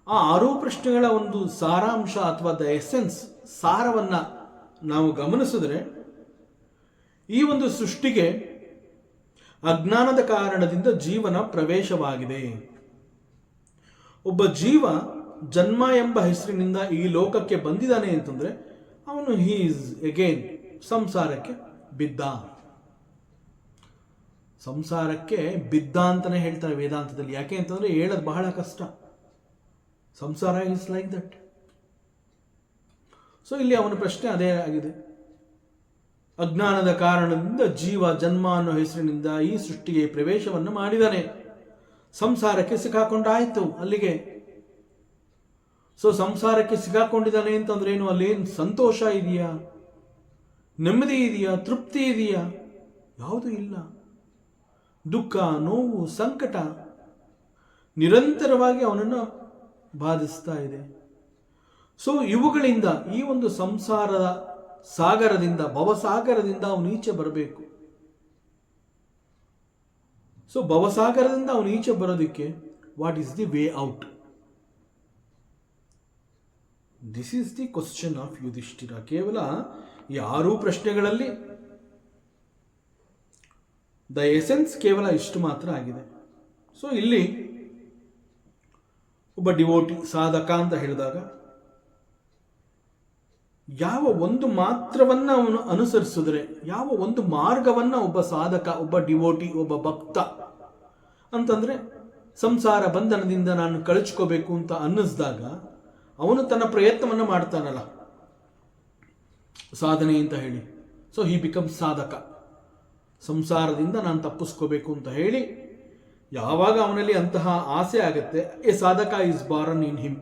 ಆ 6 ಪ್ರಶ್ನೆಗಳ ಒಂದು ಸಾರಾಂಶ ಅಥವಾ ದ ಎಸೆನ್ಸ್, ಸಾರವನ್ನು ನಾವು ಗಮನಿಸಿದ್ರೆ, ಈ ಒಂದು ಸೃಷ್ಟಿಗೆ ಅಜ್ಞಾನದ ಕಾರಣದಿಂದ ಜೀವನ ಪ್ರವೇಶವಾಗಿದೆ. ಒಬ್ಬ ಜೀವ ಜನ್ಮ ಎಂಬ ಹೆಸರಿನಿಂದ ಈ ಲೋಕಕ್ಕೆ ಬಂದಿದ್ದಾನೆ ಅಂತಂದ್ರೆ ಅವನು ಹಿ ಈಸ್ ಅಗೇನ್ ಸಂಸಾರಕ್ಕೆ ಬಿದ್ದ. ಸಂಸಾರಕ್ಕೆ ಬಿದ್ದ ಅಂತಾನೆ ಹೇಳ್ತಾರೆ ವೇದಾಂತದಲ್ಲಿ. ಯಾಕೆ ಅಂತಂದ್ರೆ ಹೇಳೋದು ಬಹಳ ಕಷ್ಟ. ಸಂಸಾರ ಇಸ್ ಲೈಕ್ ದಟ್. ಸೊ ಇಲ್ಲಿ ಅವನ ಪ್ರಶ್ನೆ ಅದೇ ಆಗಿದೆ. ಅಜ್ಞಾನದ ಕಾರಣದಿಂದ ಜೀವ ಜನ್ಮ ಅನ್ನೋ ಹೆಸರಿನಿಂದ ಈ ಸೃಷ್ಟಿಗೆ ಪ್ರವೇಶವನ್ನು ಮಾಡಿದಾನೆ. ಸಂಸಾರಕ್ಕೆ ಸಿಕ್ಕಾಕೊಂಡಾಯ್ತು ಅಲ್ಲಿಗೆ. ಸೊ ಸಂಸಾರಕ್ಕೆ ಸಿಕ್ಕಾಕೊಂಡಿದ್ದಾನೆ ಅಂತಂದ್ರೆ ಏನು? ಅಲ್ಲೇನು ಸಂತೋಷ ಇದೆಯಾ, ನೆಮ್ಮದಿ ಇದೆಯಾ, ತೃಪ್ತಿ ಇದೆಯಾ? ಯಾವುದೂ ಇಲ್ಲ. ದುಃಖ, ನೋವು, ಸಂಕಟ ನಿರಂತರವಾಗಿ ಅವನನ್ನು ಬಾಧಿಸ್ತಾ ಇದೆ. ಸೊ ಇವುಗಳಿಂದ, ಈ ಒಂದು ಸಂಸಾರದ ಸಾಗರದಿಂದ, ಭವಸಾಗರದಿಂದ ಅವನು ಈಚೆ ಬರಬೇಕು. ಸೊ ಭವಸಾಗರದಿಂದ ಅವನು ಈಚೆ ಬರೋದಕ್ಕೆ what is the way out? This is the question of Yudhishthira. ಕೇವಲ ಈ 6 ಪ್ರಶ್ನೆಗಳಲ್ಲಿ ದ ಎಸೆನ್ಸ್ ಕೇವಲ ಇಷ್ಟು ಮಾತ್ರ ಆಗಿದೆ. ಸೊ ಇಲ್ಲಿ ಒಬ್ಬ ಡಿವೋಟಿ, ಸಾಧಕ ಅಂತ ಹೇಳಿದಾಗ ಯಾವ ಒಂದು ಮಾತ್ರವನ್ನ ಅವನು ಅನುಸರಿಸಿದ್ರೆ, ಯಾವ ಒಂದು ಮಾರ್ಗವನ್ನ ಒಬ್ಬ ಸಾಧಕ, ಒಬ್ಬ ಡಿವೋಟಿ, ಒಬ್ಬ ಭಕ್ತ ಅಂತಂದ್ರೆ ಸಂಸಾರ ಬಂಧನದಿಂದ ನಾನು ಕಳಿಸ್ಕೋಬೇಕು ಅಂತ ಅನ್ನಿಸಿದಾಗ ಅವನು ತನ್ನ ಪ್ರಯತ್ನವನ್ನು ಮಾಡ್ತಾನಲ್ಲ, ಸಾಧನೆ ಅಂತ ಹೇಳಿ. ಸೊ ಹಿ ಬಿಕಮ್ ಸಾಧಕ. ಸಂಸಾರದಿಂದ ನಾನು ತಪ್ಪಿಸ್ಕೋಬೇಕು ಅಂತ ಹೇಳಿ ಯಾವಾಗ ಅವನಲ್ಲಿ ಅಂತಹ ಆಸೆ ಆಗುತ್ತೆ, ಎ ಸಾಧಕ is born in him.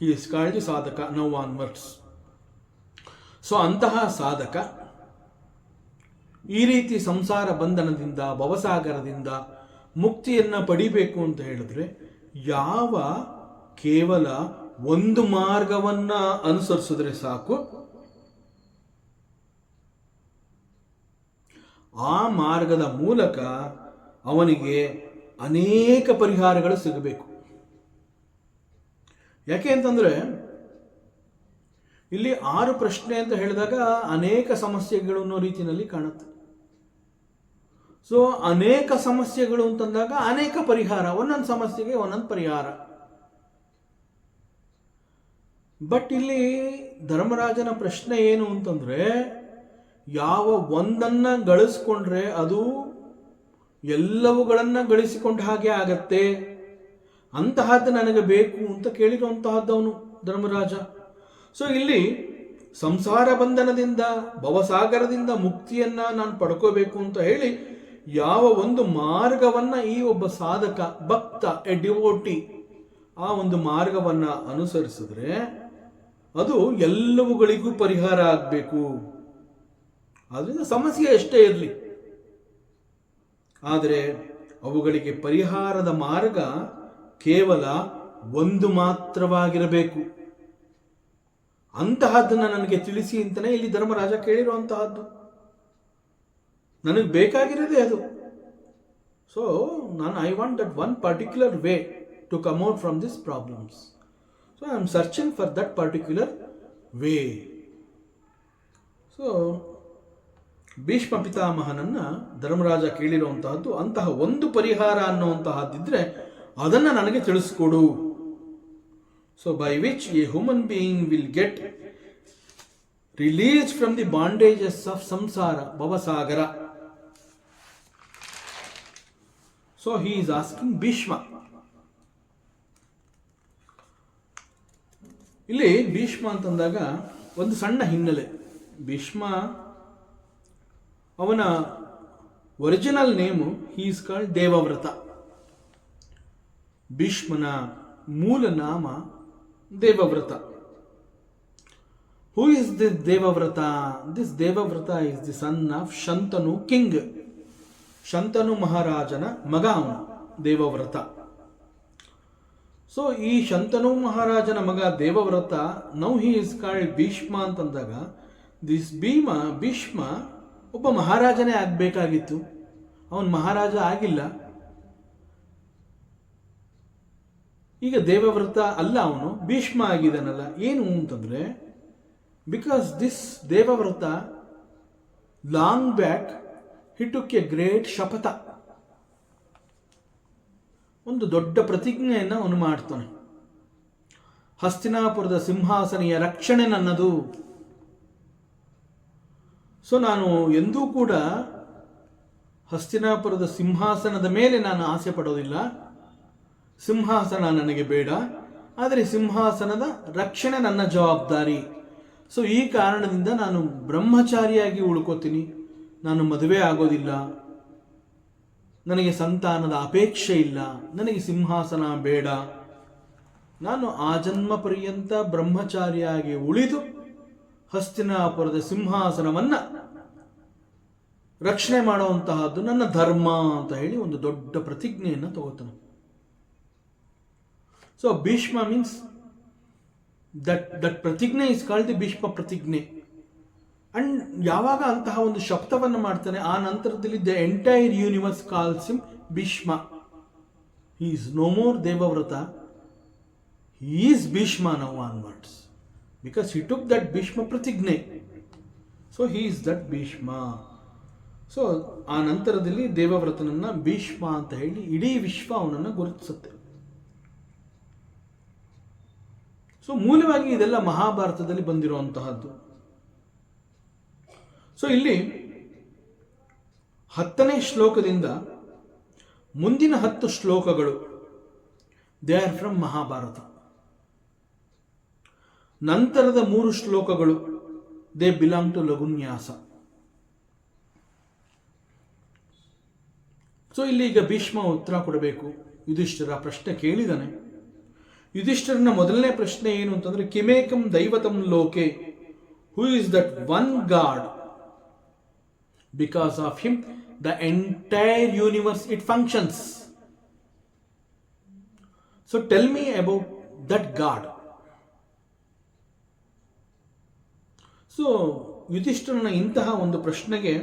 He is called the ಸಾಧಕ ನೌ ಆನ್ವರ್ಡ್ಸ್. ಸೊ ಅಂತಹ ಸಾಧಕ ಈ ರೀತಿ ಸಂಸಾರ ಬಂಧನದಿಂದ, ಭವಸಾಗರದಿಂದ ಮುಕ್ತಿಯನ್ನು ಪಡಿಬೇಕು ಅಂತ ಹೇಳಿದ್ರೆ ಯಾವ ಕೇವಲ ಒಂದು ಮಾರ್ಗವನ್ನ ಅನುಸರಿಸಿದ್ರೆ ಸಾಕು, ಆ ಮಾರ್ಗದ ಮೂಲಕ ಅವನಿಗೆ ಅನೇಕ ಪರಿಹಾರಗಳು ಸಿಗಬೇಕು. ಯಾಕೆ ಅಂತಂದ್ರೆ ಇಲ್ಲಿ 6 ಪ್ರಶ್ನೆ ಅಂತ ಹೇಳಿದಾಗ ಅನೇಕ ಸಮಸ್ಯೆಗಳು ಅನ್ನೋ ರೀತಿಯಲ್ಲಿ ಕಾಣುತ್ತೆ. ಸೊ ಅನೇಕ ಸಮಸ್ಯೆಗಳು ಅಂತಂದಾಗ ಅನೇಕ ಪರಿಹಾರ, ಒಂದೊಂದು ಸಮಸ್ಯೆಗೆ ಒಂದೊಂದು ಪರಿಹಾರ. ಬಟ್ ಇಲ್ಲಿ ಧರ್ಮರಾಜನ ಪ್ರಶ್ನೆ ಏನು ಅಂತಂದ್ರೆ, ಯಾವ ಒಂದನ್ನ ಗಳಿಸ್ಕೊಂಡ್ರೆ ಅದು ಎಲ್ಲವುಗಳನ್ನ ಗಳಿಸಿಕೊಂಡ ಹಾಗೆ ಆಗತ್ತೆ, ಅಂತಹದ್ದು ನನಗೆ ಬೇಕು ಅಂತ ಕೇಳಿರುವಂತಹದ್ದವನು ಧರ್ಮರಾಜ. ಸೊ ಇಲ್ಲಿ ಸಂಸಾರ ಬಂಧನದಿಂದ, ಭವಸಾಗರದಿಂದ ಮುಕ್ತಿಯನ್ನ ನಾನು ಪಡ್ಕೋಬೇಕು ಅಂತ ಹೇಳಿ ಯಾವ ಒಂದು ಮಾರ್ಗವನ್ನ ಈ ಒಬ್ಬ ಸಾಧಕ, ಭಕ್ತ, ಎ ಡಿವೋಟಿ ಆ ಒಂದು ಮಾರ್ಗವನ್ನ ಅನುಸರಿಸಿದ್ರೆ ಅದು ಎಲ್ಲವುಗಳಿಗೂ ಪರಿಹಾರ ಆಗಬೇಕು. ಆದ್ರಿಂದ ಸಮಸ್ಯೆ ಎಷ್ಟೇ ಇರಲಿ, ಆದರೆ ಅವುಗಳಿಗೆ ಪರಿಹಾರದ ಮಾರ್ಗ ಕೇವಲ ಒಂದು ಮಾತ್ರವಾಗಿರಬೇಕು. ಅಂತಹದ್ದನ್ನು ನನಗೆ ತಿಳಿಸಿ ಅಂತಾನೆ ಇಲ್ಲಿ ಧರ್ಮರಾಜ ಕೇಳಿರುವಂತಹದ್ದು. ನನಗೆ ಬೇಕಾಗಿರೋದೇ ಅದು. So I want that one particular way to come out from this problems. So I am searching for that particular way. So Bhishma ಪಿತಾಮಹನನ್ನ ಧರ್ಮರಾಜ ಕೇಳಿರುವಂತಹದ್ದು ಅಂತಹ ಒಂದು ಪರಿಹಾರ ಅನ್ನುವಂತಹದ್ದಿದ್ರೆ ಅದನ್ನು ನನಗೆ ತಿಳಿಸ್ಕೊಡು. So by which a human being will get released from the bondages of ಸಂಸಾರ, ಭವಸಾಗರ. So he is asking Bhishma. ಇಲ್ಲಿ ಭೀಷ್ಮ ಅಂತಂದಾಗ ಒಂದು ಸಣ್ಣ ಹಿನ್ನೆಲೆ. ಭೀಷ್ಮ ಅವನ original name he is called Devvrat. ಭೀಷ್ಮನ ಮೂಲ ನಾಮ Devvrat. Who is this Devvrat? This Devvrat is the son of Shantanu king. Shantanu ಮಹಾರಾಜನ ಮಗ ಅವನು ದೇವವ್ರತ. ಸೊ ಈ ಶಂತನು ಮಹಾರಾಜನ ಮಗ Devvrat, now he is called Bhishma ಅಂತಂದಾಗ ಭೀಷ್ಮ ಒಬ್ಬ ಮಹಾರಾಜನೇ ಆಗಬೇಕಾಗಿತ್ತು. ಅವನು ಮಹಾರಾಜ ಆಗಿಲ್ಲ. ಈಗ ದೇವವ್ರತ ಅಲ್ಲ, ಅವನು ಭೀಷ್ಮ ಆಗಿದ್ದಾನಲ್ಲ. ಏನು ಅಂತಂದ್ರೆ, because this Devavrata long back he took a great ಶಪಥ, ಒಂದು ದೊಡ್ಡ ಪ್ರತಿಜ್ಞೆಯನ್ನು ಅವನು ಮಾಡ್ತಾನೆ. ಹಸ್ತಿನಾಪುರದ ಸಿಂಹಾಸನೆಯ ರಕ್ಷಣೆ ನನ್ನದು. ಸೊ ನಾನು ಎಂದೂ ಕೂಡ ಹಸ್ತಿನಾಪುರದ ಸಿಂಹಾಸನದ ಮೇಲೆ ನಾನು ಆಸೆ ಪಡೋದಿಲ್ಲ. ಸಿಂಹಾಸನ ನನಗೆ ಬೇಡ, ಆದರೆ ಸಿಂಹಾಸನದ ರಕ್ಷಣೆ ನನ್ನ ಜವಾಬ್ದಾರಿ. ಸೊ ಈ ಕಾರಣದಿಂದ ನಾನು ಬ್ರಹ್ಮಚಾರಿಯಾಗಿ ಉಳ್ಕೋತೀನಿ. ನಾನು ಮದುವೆ ಆಗೋದಿಲ್ಲ, ನನಗೆ ಸಂತಾನದ ಅಪೇಕ್ಷೆ ಇಲ್ಲ, ನನಗೆ ಸಿಂಹಾಸನ ಬೇಡ. ನಾನು ಆಜನ್ಮ ಪರ್ಯಂತ ಬ್ರಹ್ಮಚಾರಿಯಾಗಿ ಉಳಿದು ಹಸ್ತಿನಾಪುರದ ಸಿಂಹಾಸನವನ್ನು ರಕ್ಷಣೆ ಮಾಡುವಂತಹದ್ದು ನನ್ನ ಧರ್ಮ ಅಂತ ಹೇಳಿ ಒಂದು ದೊಡ್ಡ ಪ್ರತಿಜ್ಞೆಯನ್ನು ತಗೋತಾನೆ. ಸೊ ಭೀಷ್ಮ ಮೀನ್ಸ್ ದಟ್ ಪ್ರತಿಜ್ಞೆ ಇಸ್ ಕಾಲ್ಡ್ ದಿ ಭೀಷ್ಮ ಪ್ರತಿಜ್ಞೆ. ಅಂಡ್ ಯಾವಾಗ ಅಂತಹ ಒಂದು ಶಬ್ದವನ್ನು ಮಾಡ್ತಾನೆ, ಆ ನಂತರದಲ್ಲಿ the entire universe calls him Bhishma. He is no more Devavrata, he is Bhishma now onwards, because he took that Bhishma ಪ್ರತಿಜ್ಞೆ. So he is that Bhishma. So ಆ ನಂತರದಲ್ಲಿ ದೇವವ್ರತನನ್ನ ಭೀಷ್ಮ ಅಂತ ಹೇಳಿ ಇಡೀ ವಿಶ್ವ ಅವನನ್ನು ಗುರುತಿಸುತ್ತೆ. ಸೊ ಮೂಲವಾಗಿ ಇದೆಲ್ಲ ಮಹಾಭಾರತದಲ್ಲಿ ಬಂದಿರುವಂತಹದ್ದು. ಸೊ ಇಲ್ಲಿ 10ನೇ ಶ್ಲೋಕದಿಂದ ಮುಂದಿನ 10 ಶ್ಲೋಕಗಳು ದೇ ಆರ್ ಫ್ರಮ್ ಮಹಾಭಾರತ. ನಂತರದ 3 ಶ್ಲೋಕಗಳು ದೇ ಬಿಲಾಂಗ್ ಟು ಲಘುನ್ಯಾಸ. ಸೊ ಇಲ್ಲಿ ಈಗ ಭೀಷ್ಮ ಉತ್ತರ ಕೊಡಬೇಕು. ಯುಧಿಷ್ಠಿರ ಪ್ರಶ್ನೆ ಕೇಳಿದಾನೆ. ಯುಧಿಷ್ಠಿರನ ಮೊದಲನೇ ಪ್ರಶ್ನೆ ಏನು ಅಂತಂದ್ರೆ, ಕಿಮೇಕಂ ದೈವತಂ ಲೋಕೆ, who is that one god? Because of him, the entire universe, it functions. So tell me about that God. So ಯುಧಿಷ್ಠಿರನ ಇಂತಹ ಒಂದು ಪ್ರಶ್ನೆಗೆ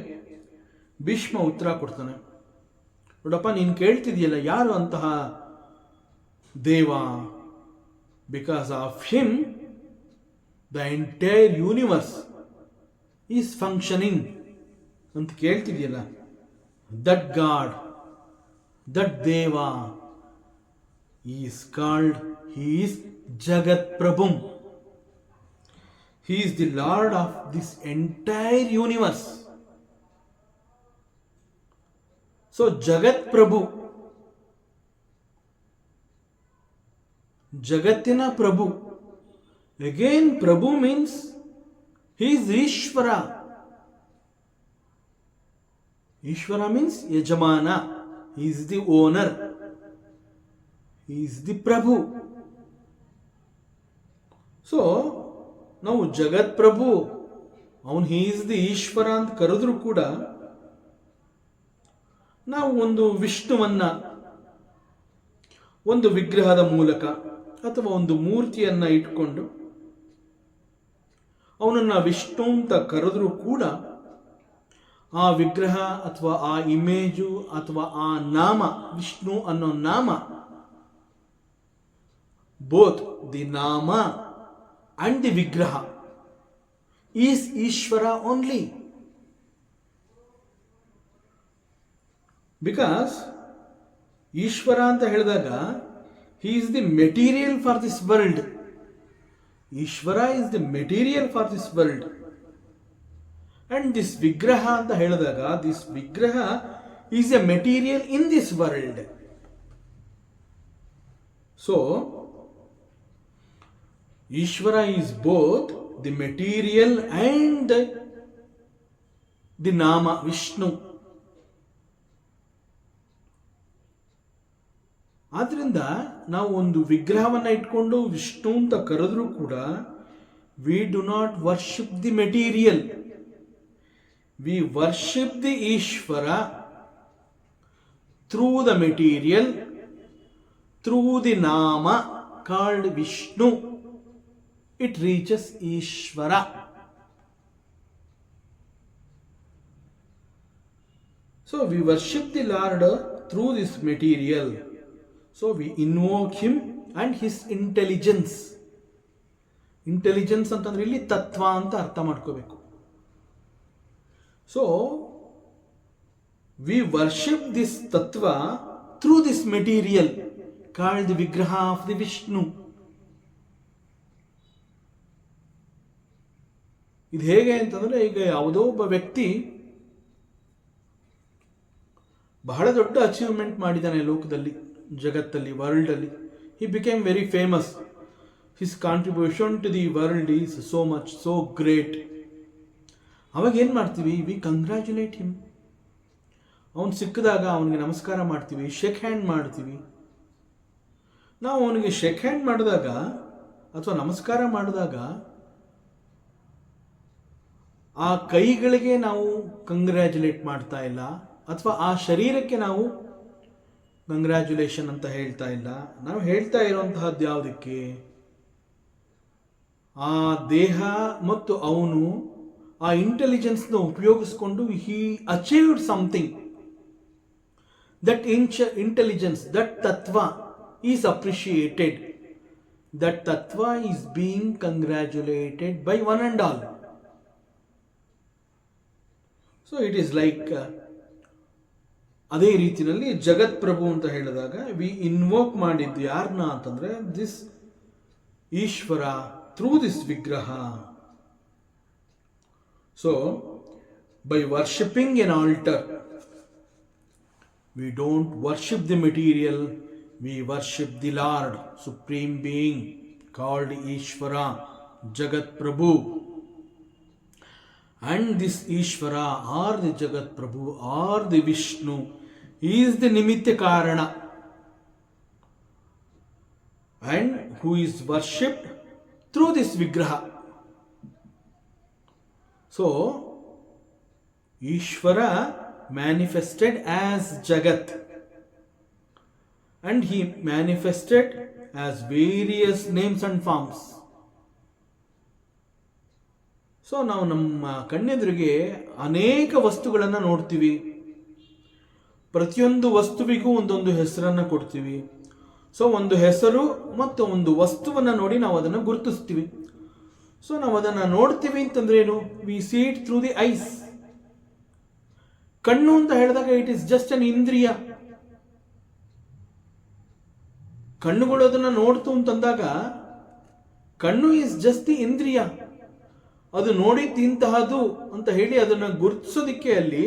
ಭೀಷ್ಮ ಉತ್ತರ ಕೊಡ್ತಾನೆ. ನೋಡಪ್ಪ, ನೀನು ಕೇಳ್ತಿದೆಯಲ್ಲ ಯಾರು ಅಂತಹ ದೇವ? Because of him, the entire universe is functioning ಅಂತ ಕೇಳ್ತಿದೆಯಲ್ಲ. ದಟ್ ಗಾಡ್, ದಟ್ ದೇವ ಈಸ್ ಕಾಲ್ಡ್, ಹಿ ಈಸ್ ಜಗತ್ ಪ್ರಭುಂ. He is the lord of this entire universe. So ಜಗತ್ ಪ್ರಭು, ಜಗತ್ತಿನ ಪ್ರಭು. ಅಗೇನ್ ಪ್ರಭು means he is Ishvara. Ishvara means Yajamana. He is the owner. He is the Prabhu. So, ನಾವು ಜಗತ್ ಪ್ರಭು, ಅವನು he is the ಈಶ್ವರ ಅಂತ ಕರೆದ್ರು ಕೂಡ, ನಾವು ಒಂದು ವಿಷ್ಣುವನ್ನ ಒಂದು ವಿಗ್ರಹದ ಮೂಲಕ ಅಥವಾ ಒಂದು ಮೂರ್ತಿಯನ್ನ ಇಟ್ಕೊಂಡು ಅವನನ್ನ ವಿಷ್ಣು ಅಂತ ಕರೆದ್ರು ಕೂಡ, ಆ ವಿಗ್ರಹ ಅಥವಾ ಆ ಇಮೇಜು ಅಥವಾ ಆ ನಾಮ, ವಿಷ್ಣು ಅನ್ನೋ ನಾಮ, both the nama and the vigraha is Ishvara only. Because Ishvara ಅಂತ ಹೇಳಿದಾಗ he is the material for this world. Ishvara is the material for this world. And this vigraha ಅಂತ ಹೇಳಿದಾಗ, this vigraha is a material in this world. So Ishvara is both the material and the nama Vishnu. ಆದ್ರಿಂದ ನಾವು ಒಂದು ವಿಗ್ರಹವನ್ನು ಇಟ್ಕೊಂಡು ವಿಷ್ಣು ಅಂತ ಕರೆದ್ರೂ ಕೂಡ we do not worship the material, we worship the Ishvara through the material, through the ನಾಮ called Vishnu. It reaches Ishvara. So we worship the Lord through this material. So we invoke him and his intelligence. Intelligence ಅಂತಂದ್ರೆ ಇಲ್ಲಿ ತತ್ವ ಅಂತ ಅರ್ಥ ಮಾಡ್ಕೋಬೇಕು. So we worship this tattva through this material called the Vigraha of the Vishnu. ಇದು ಹೇಗೆ ಅಂತಂದರೆ, ಈಗ ಯಾವುದೋ ಒಬ್ಬ ವ್ಯಕ್ತಿ ಬಹಳ ದೊಡ್ಡ ಅಚೀವ್ಮೆಂಟ್ ಮಾಡಿದ್ದಾನೆ ಲೋಕದಲ್ಲಿ, ಜಗತ್ತಲ್ಲಿ, ವರ್ಲ್ಡಲ್ಲಿ. He became very famous. His contribution to the world is so much, so great. ಅವಾಗ ಏನು ಮಾಡ್ತೀವಿ? We congratulate him. ಅವನು ಸಿಕ್ಕಿದಾಗ ಅವನಿಗೆ ನಮಸ್ಕಾರ ಮಾಡ್ತೀವಿ, ಶೇಕ್ ಹ್ಯಾಂಡ್ ಮಾಡ್ತೀವಿ. ನಾವು ಅವನಿಗೆ ಶೇಕ್ ಹ್ಯಾಂಡ್ ಮಾಡಿದಾಗ ಅಥವಾ ನಮಸ್ಕಾರ ಮಾಡಿದಾಗ ಆ ಕೈಗಳಿಗೆ ನಾವು ಕಂಗ್ರ್ಯಾಚುಲೇಟ್ ಮಾಡ್ತಾ ಇಲ್ಲ, ಅಥವಾ ಆ ಶರೀರಕ್ಕೆ ನಾವು ಕಂಗ್ರ್ಯಾಚುಲೇಷನ್ ಅಂತ ಹೇಳ್ತಾ ಇಲ್ಲ. ನಾವು ಹೇಳ್ತಾ ಇರುವಂತಹದ್ದು ಯಾವುದಕ್ಕೆ? ಆ ದೇಹ ಮತ್ತು ಅವನು ಆ ಇಂಟೆಲಿಜೆನ್ಸ್ನ ಉಪಯೋಗಿಸ್ಕೊಂಡು he achieved something. That intelligence, that ತತ್ವ ಈಸ್ ಅಪ್ರಿಷಿಯೇಟೆಡ್. ದಟ್ ತತ್ವ is being congratulated by one and all. So it is like, ಅದೇ ರೀತಿಯಲ್ಲಿ ಜಗತ್ ಪ್ರಭು ಅಂತ ಹೇಳಿದಾಗ ವಿ ಇನ್ವೋಕ್ ಮಾಡಿದ್ದು ಯಾರನ್ನ ಅಂತಂದ್ರೆ this Ishvara through this vigraha. So by worshipping an altar, we don't worship the material, we worship the lord, supreme being called Ishvara, jagat prabhu. And this Ishvara or the Jagat Prabhu or the Vishnu is the Nimitta Karana, and who is worshipped through this Vigraha. So Ishvara manifested as Jagat, and he manifested as various names and forms. So ನಾವು ನಮ್ಮ ಕಣ್ಣೆದುರಿಗೆ ಅನೇಕ ವಸ್ತುಗಳನ್ನು ನೋಡ್ತೀವಿ. ಪ್ರತಿಯೊಂದು ವಸ್ತುವಿಗೂ ಒಂದೊಂದು ಹೆಸರನ್ನು ಕೊಡ್ತೀವಿ. ಸೊ ಒಂದು ಹೆಸರು ಮತ್ತು ಒಂದು ವಸ್ತುವನ್ನು ನೋಡಿ ನಾವು ಅದನ್ನು ಗುರುತಿಸ್ತೀವಿ. ಸೊ ನಾವು ಅದನ್ನು ನೋಡ್ತೀವಿ ಅಂತಂದ್ರೆ ಏನು? We see it through the eyes. ಕಣ್ಣು ಅಂತ ಹೇಳಿದಾಗ ಇಟ್ ಈಸ್ ಜಸ್ಟ್ ಅನ್ ಇಂದ್ರಿಯ. ಕಣ್ಣುಗಳು ಅದನ್ನು ನೋಡ್ತು ಅಂತಂದಾಗ ಕಣ್ಣು ಈಸ್ ಜಸ್ಟ್ ದಿ ಇಂದ್ರಿಯ. ಅದು ನೋಡಿದ್ದಿಂತಹದು ಅಂತ ಹೇಳಿ ಅದನ್ನು ಗುರುತಿಸೋದಿಕ್ಕೆ ಅಲ್ಲಿ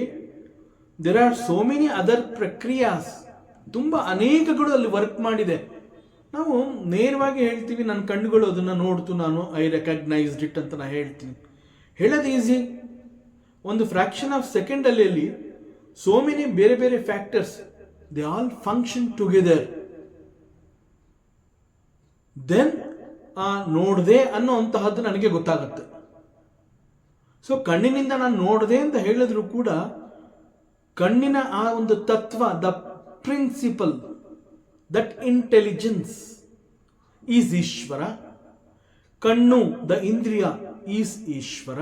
there are so many other ಪ್ರಕ್ರಿಯಾಸ್, ತುಂಬ ಅನೇಕಗಳು ಅಲ್ಲಿ ವರ್ಕ್ ಮಾಡಿದೆ. ನಾವು ನೇರವಾಗಿ ಹೇಳ್ತೀವಿ ನನ್ನ ಕಣ್ಣುಗಳು ಅದನ್ನು ನೋಡ್ತು, ನಾನು ಐ ರೆಕಗ್ನೈಸ್ಡ್ ಇಟ್ ಅಂತ ನಾನು ಹೇಳ್ತೀನಿ. ಹೇಳೋದು ಈಸಿ. ಒಂದು ಫ್ರಾಕ್ಷನ್ ಆಫ್ ಸೆಕೆಂಡಲ್ಲಿ ಅಲ್ಲಿ ಸೋ ಮೆನಿ ಬೇರೆ ಬೇರೆ factors, they all function together. Then ನೋಡಿದೆ ಅನ್ನೋ ಅಂತಹದ್ದು ನನಗೆ ಗೊತ್ತಾಗುತ್ತೆ. ಸೊ ಕಣ್ಣಿನಿಂದ ನಾನು ನೋಡಿದೆ ಅಂತ ಹೇಳಿದ್ರು ಕೂಡ ಕಣ್ಣಿನ ಆ ಒಂದು ತತ್ವ, the principle, that intelligence is Ishvara. ಕಣ್ಣು, the indriya is Ishvara.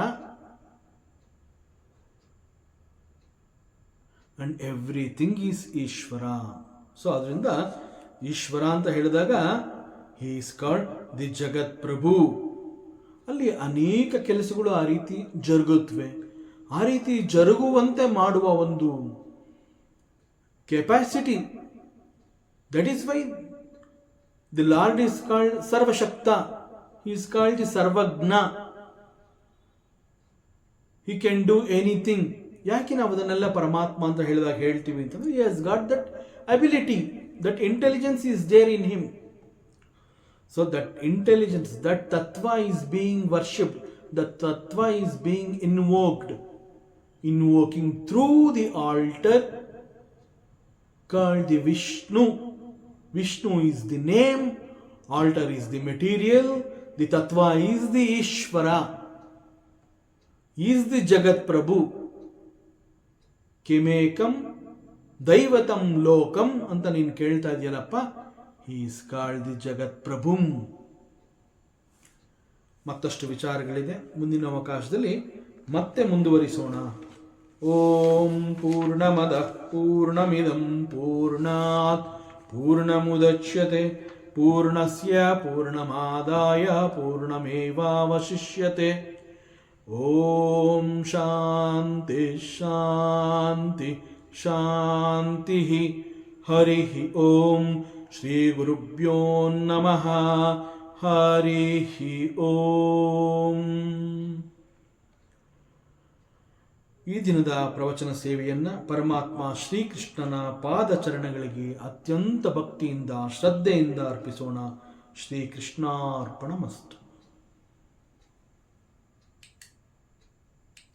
And everything is Ishvara. So ಅದರಿಂದ ಈಶ್ವರ ಅಂತ ಹೇಳಿದಾಗ he is called the jagat prabhu. ಅಲ್ಲಿ ಅನೇಕ ಕೆಲಸಗಳು ಆ ರೀತಿ ಜರುಗುತ್ತವೆ. ಆ ರೀತಿ ಜರುಗುವಂತೆ ಮಾಡುವ ಒಂದು capacity, that is why the lord is called ಸರ್ವಶಕ್ತ. ಹಿ ಈಸ್ ಕಾಲ್ಡ್ ದಿ ಸರ್ವಜ್ಞ. He can do anything. ಯಾಕೆ ನಾವು ಅದನ್ನೆಲ್ಲ ಪರಮಾತ್ಮ ಅಂತ ಹೇಳಿದಾಗ ಹೇಳ್ತೀವಿ ಅಂತಂದ್ರೆ he has got that ability, that intelligence is there in him. So that intelligence, that tattva is being worshipped, that tattva is being invoked, invoking through the altar called the Vishnu, Vishnu is the name, altar is the material, the Tattva is the Ishvara, is the Jagat Prabhu. ಕಿಮೇಕಂ ದೈವತಂ ಲೋಕಂ ಅಂತ ನೀನು ಕೇಳ್ತಾ ಇದೆಯಲ್ಲಪ್ಪ, ಹಿ is called the ಜಗತ್ ಪ್ರಭುಂ. ಮತ್ತಷ್ಟು ವಿಚಾರಗಳಿದೆ, ಮುಂದಿನ ಅವಕಾಶದಲ್ಲಿ ಮತ್ತೆ ಮುಂದುವರಿಸೋಣ. ಓಂ ಪೂರ್ಣಮದ ಪೂರ್ಣಮಿದಂ ಪೂರ್ಣಾತ್ ಪೂರ್ಣಮುದಚ್ಯತೆ ಪೂರ್ಣಸ್ಯ ಪೂರ್ಣಮಾದಾಯ ಪೂರ್ಣಮೇವಾವಶಿಷ್ಯತೆ. ಓಂ ಶಾಂತಿ ಶಾಂತಿ ಶಾಂತಿ. ಹರಿ ಓಂ. ಶ್ರೀ ಗುರುಭ್ಯೋ ನಮಃ. ಹರಿ ಓಂ. ಈ ದಿನದ ಪ್ರವಚನ ಸೇವೆಯನ್ನು ಪರಮಾತ್ಮ ಶ್ರೀಕೃಷ್ಣನ ಪಾದಚರಣಗಳಿಗೆ ಅತ್ಯಂತ ಭಕ್ತಿಯಿಂದ ಶ್ರದ್ಧೆಯಿಂದ ಅರ್ಪಿಸೋಣ. ಶ್ರೀಕೃಷ್ಣಾರ್ಪಣಮಸ್ತು.